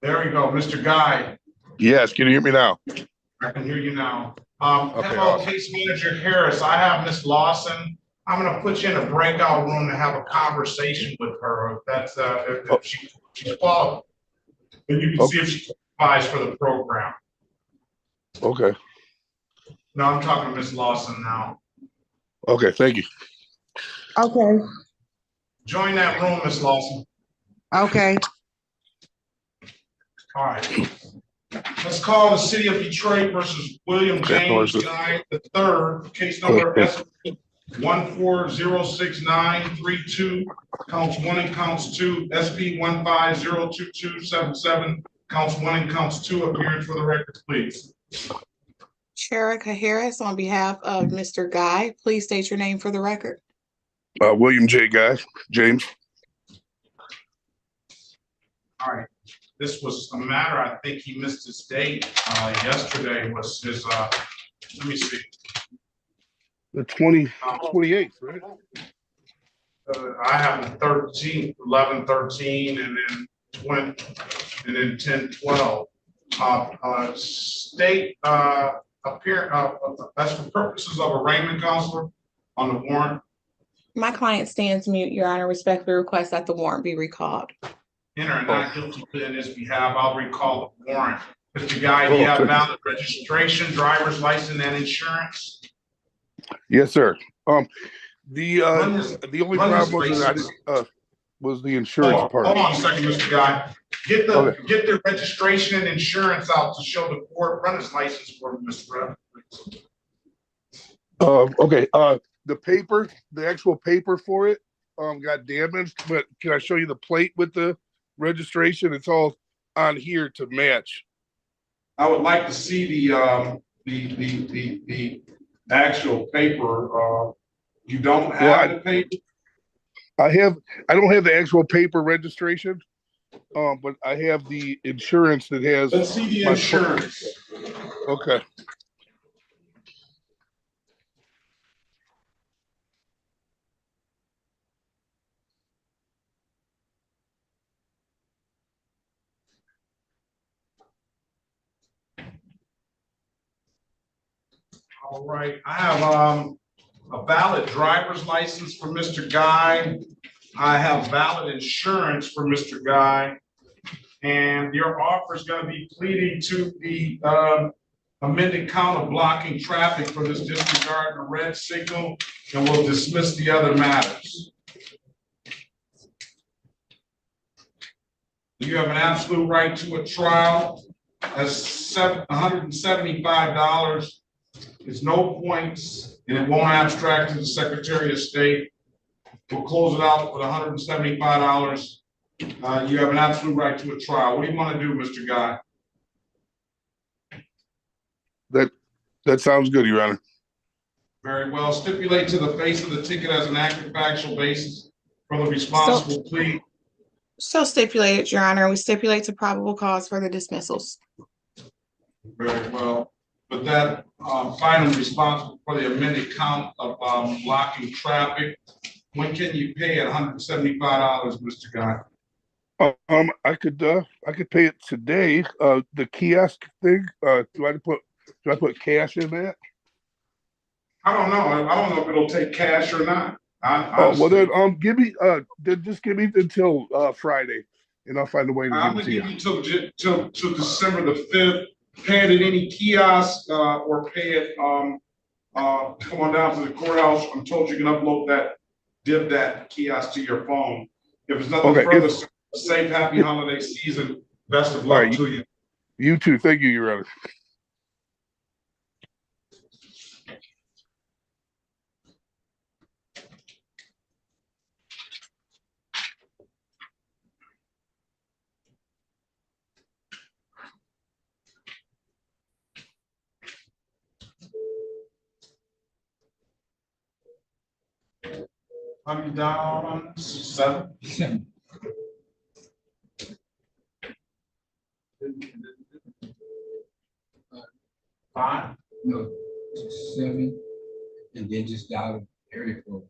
There we go, Mr. Guy. Yes, can you hear me now? I can hear you now. Okay, Hello, awesome. case manager Harris. I have Miss Lawson. I'm gonna put you in a breakout room to have a conversation with her. If that's, if she's qualified. And you can see if she qualifies for the program. Okay. No, I'm talking to Miss Lawson now. Okay, thank you. Okay. Join that room, Miss Lawson. Okay. All right. Let's call the city of Detroit versus William James Guy III, case number S1406932, counts 1 and counts 2, SP 1502277, counts 1 and counts 2. Appearance for the record, please. Sherika Harris, on behalf of Mr. Guy, please state your name for the record. William J. Guy, James. All right. This was a matter, I think he missed his date. Yesterday was his, let me see. The 28th, right? I have the 13th, 11/13, and then 20, and then 10/12. State that's for purposes of arraignment, counselor, on the warrant. My client stands mute, Your Honor. Respectfully request that the warrant be recalled. Enter a not guilty plea on his behalf. I'll recall the warrant. Mr. Guy, do you have valid registration, driver's license, and insurance? Yes, sir. The only problem was that was the insurance part. Hold on a second, Mr. Guy. Get the registration and insurance out to show the court. Run his license for me, Mr. Rep. Okay. The paper, the actual paper for it, got damaged. But can I show you the plate with the registration? It's all on here to match. I would like to see the actual paper. You don't have the paper? I don't have the actual paper registration, but I have the insurance that has. Let's see the insurance. Okay. All right, I have a valid driver's license for Mr. Guy. I have valid insurance for Mr. Guy. And your offer is going to be pleading to the amended count of blocking traffic for this disregard a red signal, and we'll dismiss the other matters. You have an absolute right to a trial. That's $175. It's no points, and it won't abstract to the Secretary of State. We'll close it out with $175. You have an absolute right to a trial. What do you want to do, Mr. Guy? That sounds good, Your Honor. Very well. Stipulate to the face of the ticket as an accurate factual basis for the responsible plea. So stipulated, Your Honor. We stipulate to probable cause for the dismissals. Very well. But that final responsible for the amended count of blocking traffic, when can you pay at $175, Mr. Guy? I could pay it today. The kiosk thing. Do I put cash in that? I don't know. I don't know if it'll take cash or not. Oh well, Honestly, then just give me until Friday, and I'll find a way to I'm give it gonna to you. give you till December the 5th. Pay it at any kiosk or pay it come on down to the courthouse. I'm told you can upload that kiosk to your phone. If there's nothing Okay. further, safe, happy holiday season. Best of All luck right. to you. You too. Thank you, Your Honor. I'm down 7. Five. No, 7, and then just dial area code.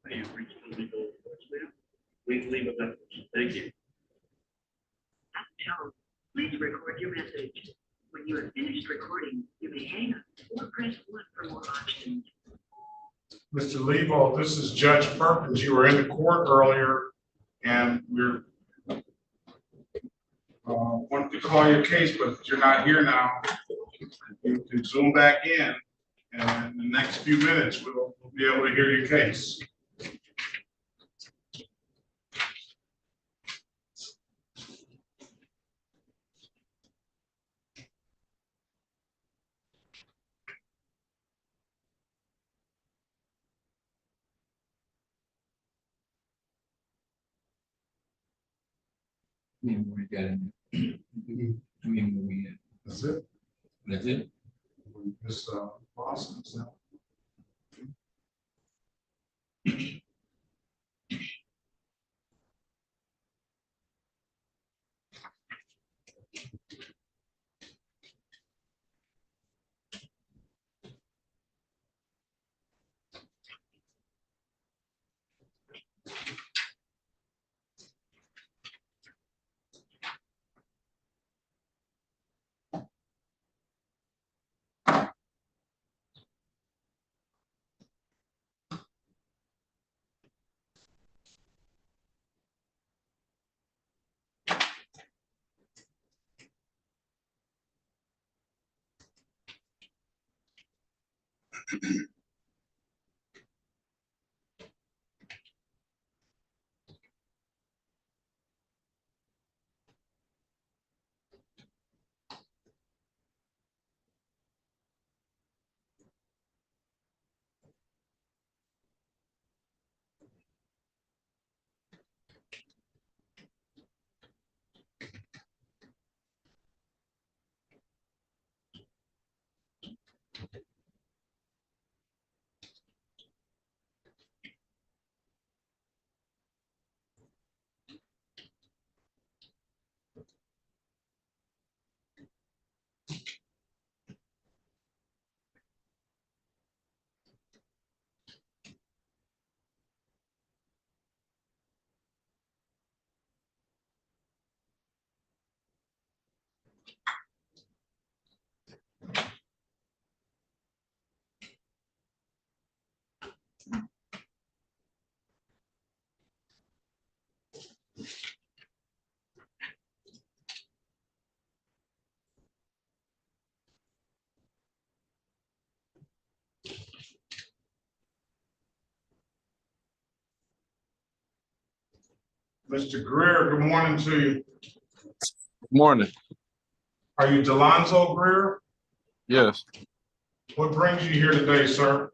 You've reached the legal voicemail. Please leave a message. Thank you. Tone, please record your message. When you have finished recording, you may hang up or press 1 for more options. Mr. Lebo, this is Judge Perkins. You were in the court earlier, and we're wanted to call your case, but you're not here now. You can zoom back in, and in the next few minutes, we'll be able to hear your case. We got it. That's it. That's it. Miss Boston. So. Mr. Greer, good morning to you. Good morning. Are you Delonzo Greer? Yes. What brings you here today, sir?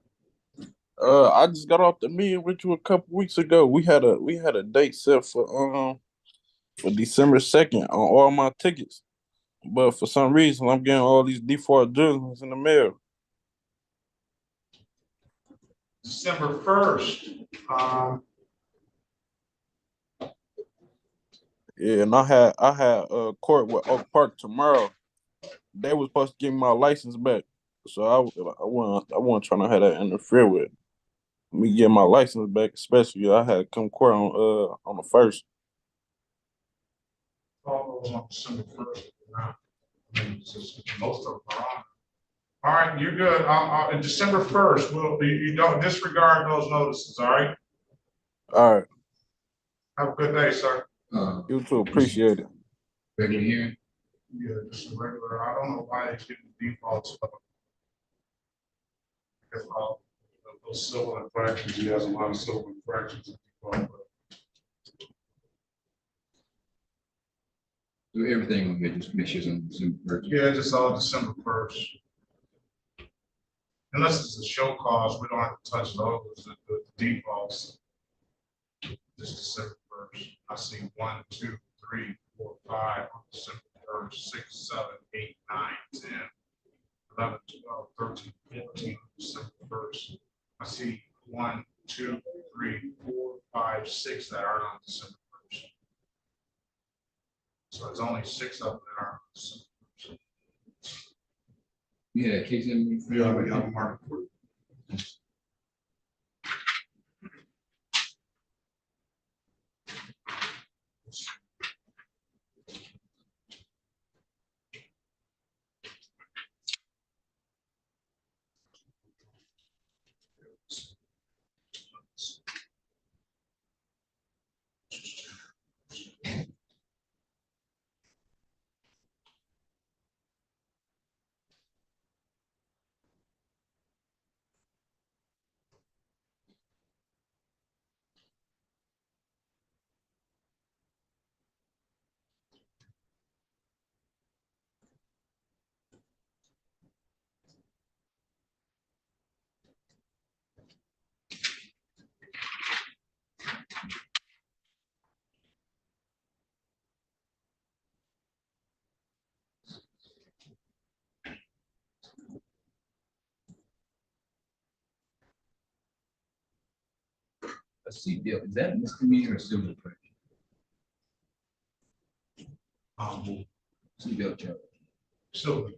I just got off the meeting with you a couple weeks ago. We had a date set for December 2nd on all my tickets. But for some reason I'm getting all these default judgments in the mail. December 1st. Yeah, and I had court with Oak Park tomorrow. They was supposed to give me my license back. So I wasn't trying to have that interfere with me getting my license back, especially I had to come court on the 1st. All those on December 1st. Most of them are on. All right, you're good. In December 1st, you don't disregard those notices, all right? All right. Have a good day, sir. You too. Appreciate it. Regular hearing? Yeah, just a regular. I don't know why they give the default stuff. Because all those civil infractions, he has a lot of civil infractions. Do everything on here, just make sure it's on December 1st. Yeah, just all December 1st. Unless it's a show cause, we don't have to touch those, the defaults. Just December 1st. I see 1, 2, 3, 4, 5 on December 1st, 6, 7, 8, 9, 10, 11, 12, 13, 14 on December 1st. I see 1, 2, 3, 4, 5, 6 that are on December 1st. So it's only 6 of them that are on December 1st. Yeah, case number. Yeah, we have a mark for it. A seatbelt, is that misdemeanor or civil infraction? Seatbelt charge. So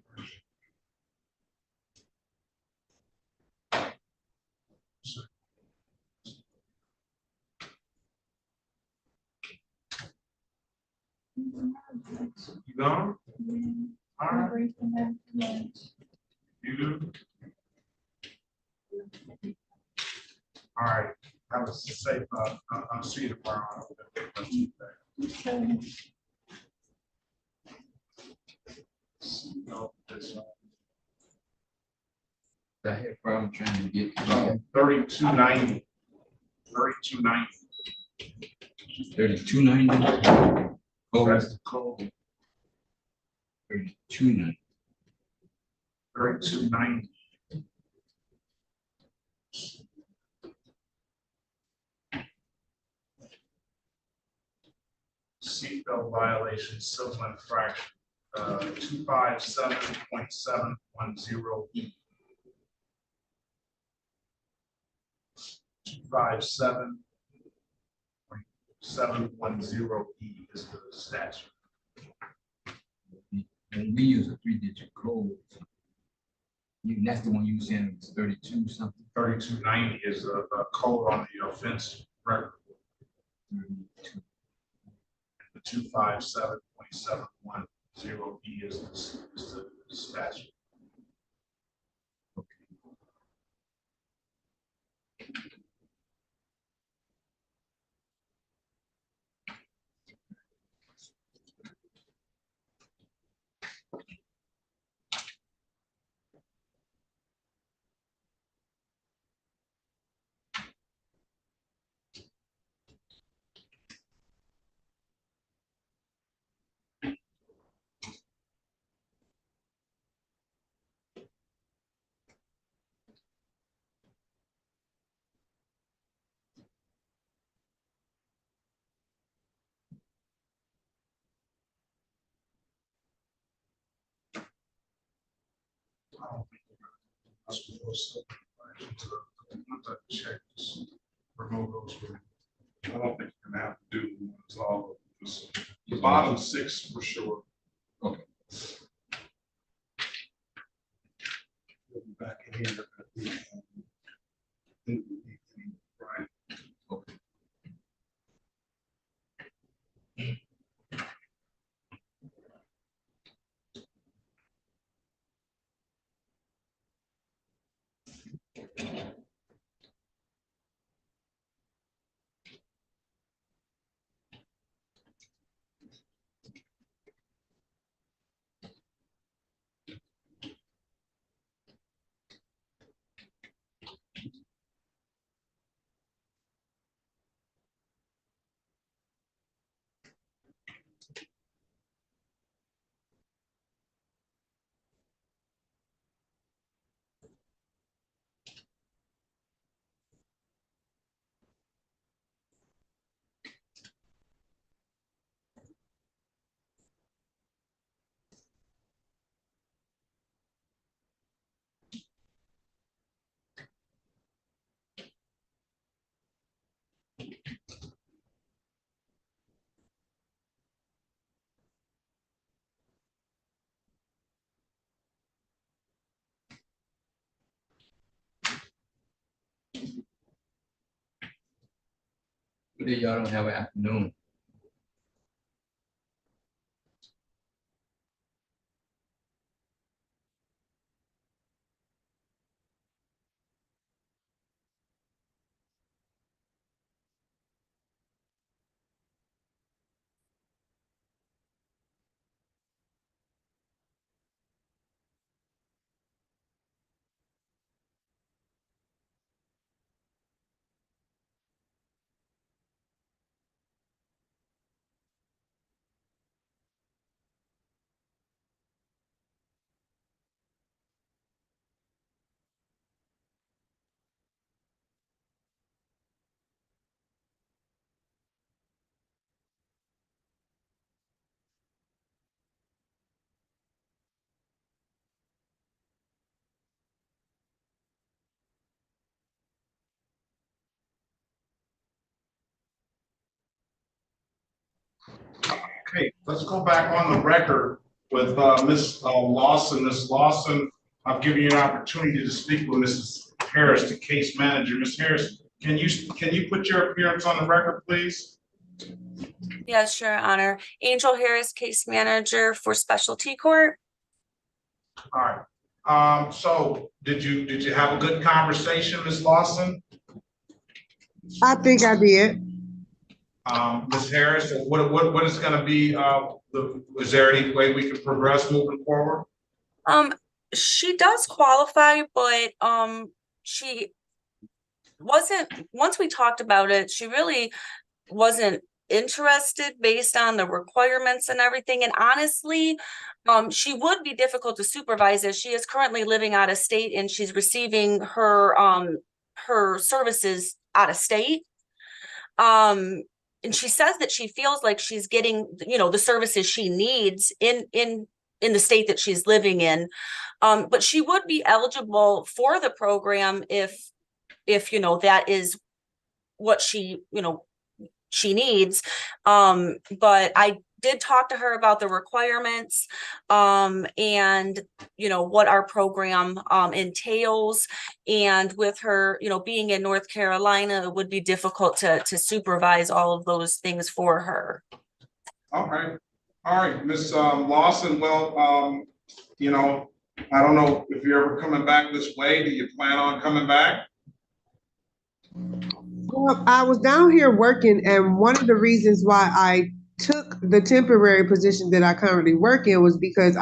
you gone? All right. You do? All right. Have a safe, I'll see you tomorrow. No, it's, I had a problem trying to get 3290. 3290. 3290. Oh, That's the code. 3290. 3290. Seatbelt violation, civil infraction, 257.710E. 257.710E is the statute. When we use a 3-digit code, that's the one you were saying it's 32 something. 3290 is a code on the offense record. 32. The 257.710E is the statute. don't think that's supposed to check this, remove those. I don't think you're gonna have to do all of this. The bottom 6 for sure. Okay. Back in here. Right. Okay. Today y'all don't have an afternoon. Okay, let's go back on the record with Ms. Lawson. Ms. Lawson, I've given you an opportunity to speak with Mrs. Harris, the case manager. Ms. Harris, can you put your appearance on the record, please? Yes, Your Honor. Angel Harris, case manager for specialty court. All right. So did you have a good conversation, Ms. Lawson? I think I did. Ms. Harris, what is going to be is there any way we can progress moving forward? She does qualify, but she wasn't, once we talked about it, she really wasn't interested based on the requirements and everything. And honestly, she would be difficult to supervise as she is currently living out of state and she's receiving her her services out of state. And she says that she feels like she's getting, you know, the services she needs in the state that she's living in. But she would be eligible for the program if you know, that is what she, you know, she needs. But I did talk to her about the requirements and you know what our program entails, and with her, you know, being in North Carolina, it would be difficult to supervise all of those things for her. All right, Ms. Lawson. Well, you know, I don't know if you're ever coming back this way. Do you plan on coming back? Well, I was down here working, and one of the reasons why I took the temporary position that I currently work in was because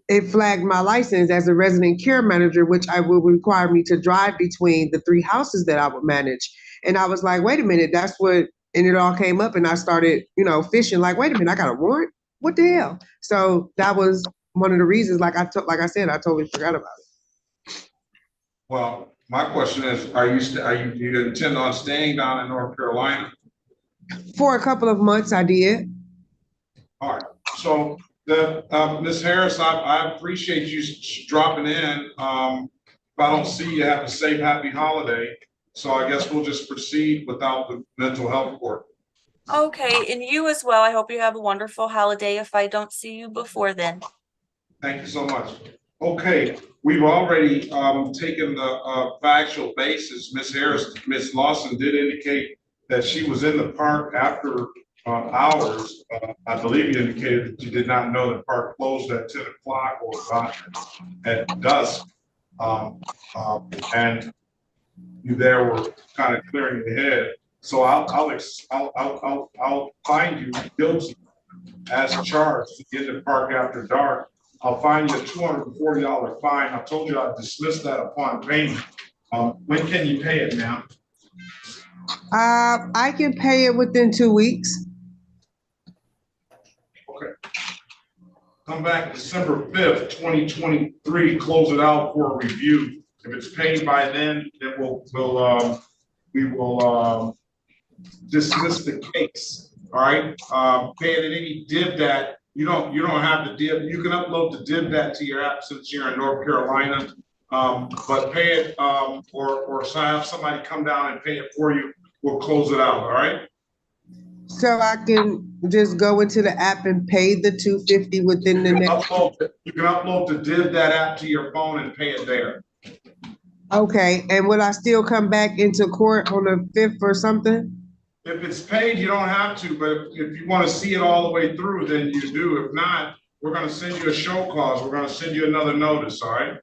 it flagged my license as a resident care manager, which I would require me to drive between the 3 houses that I would manage. And I was like, wait a minute, that's what, and it all came up, and I started, you know, fishing. Like, wait a minute, I got a warrant? What the hell? So that was one of the reasons. Like I said, I totally forgot about it. Well, my question is, do you intend on staying down in North Carolina? For a couple of months, I did. All right. So Ms. Harris, I appreciate you dropping in. If I don't see you, have a safe, happy holiday. So I guess we'll just proceed without the mental health court. Okay, and you as well. I hope you have a wonderful holiday if I don't see you before then. Thank you so much. Okay, we've already taken the factual basis. Ms. Lawson did indicate that she was in the park after hours. I believe you indicated that you did not know the park closed at 10 o'clock or about at dusk. And you there were kind of clearing your head. So I'll find you guilty as charged to get in the park after dark. I'll fine you a $240 fine. I told you I'd dismiss that upon payment. When can you pay it, ma'am? I can pay it within 2 weeks. Okay. Come back December 5th, 2023, close it out for a review. If it's paid by then we will dismiss the case. All right. Pay it at any div that you don't have the div. You can upload the div that to your app since you're in North Carolina. But pay it or have somebody come down and pay it for you. We'll close it out. All right. So I can just go into the app and pay the $250 within the next. You can upload the div that app to your phone and pay it there. Okay, and will I still come back into court on the 5th or something? If it's paid, you don't have to, but if you want to see it all the way through, then you do. If not, we're going to send you a show cause. We're going to send you another notice, all right?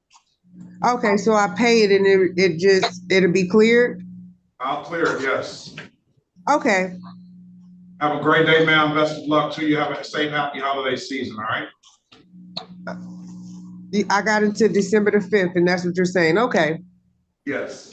Okay, so I pay it and it'll be cleared? I'll clear it, yes. Okay. Have a great day, ma'am. Best of luck to you. Have a safe, happy holiday season, all right? I got until December the 5th, and that's what you're saying. Okay. Yes.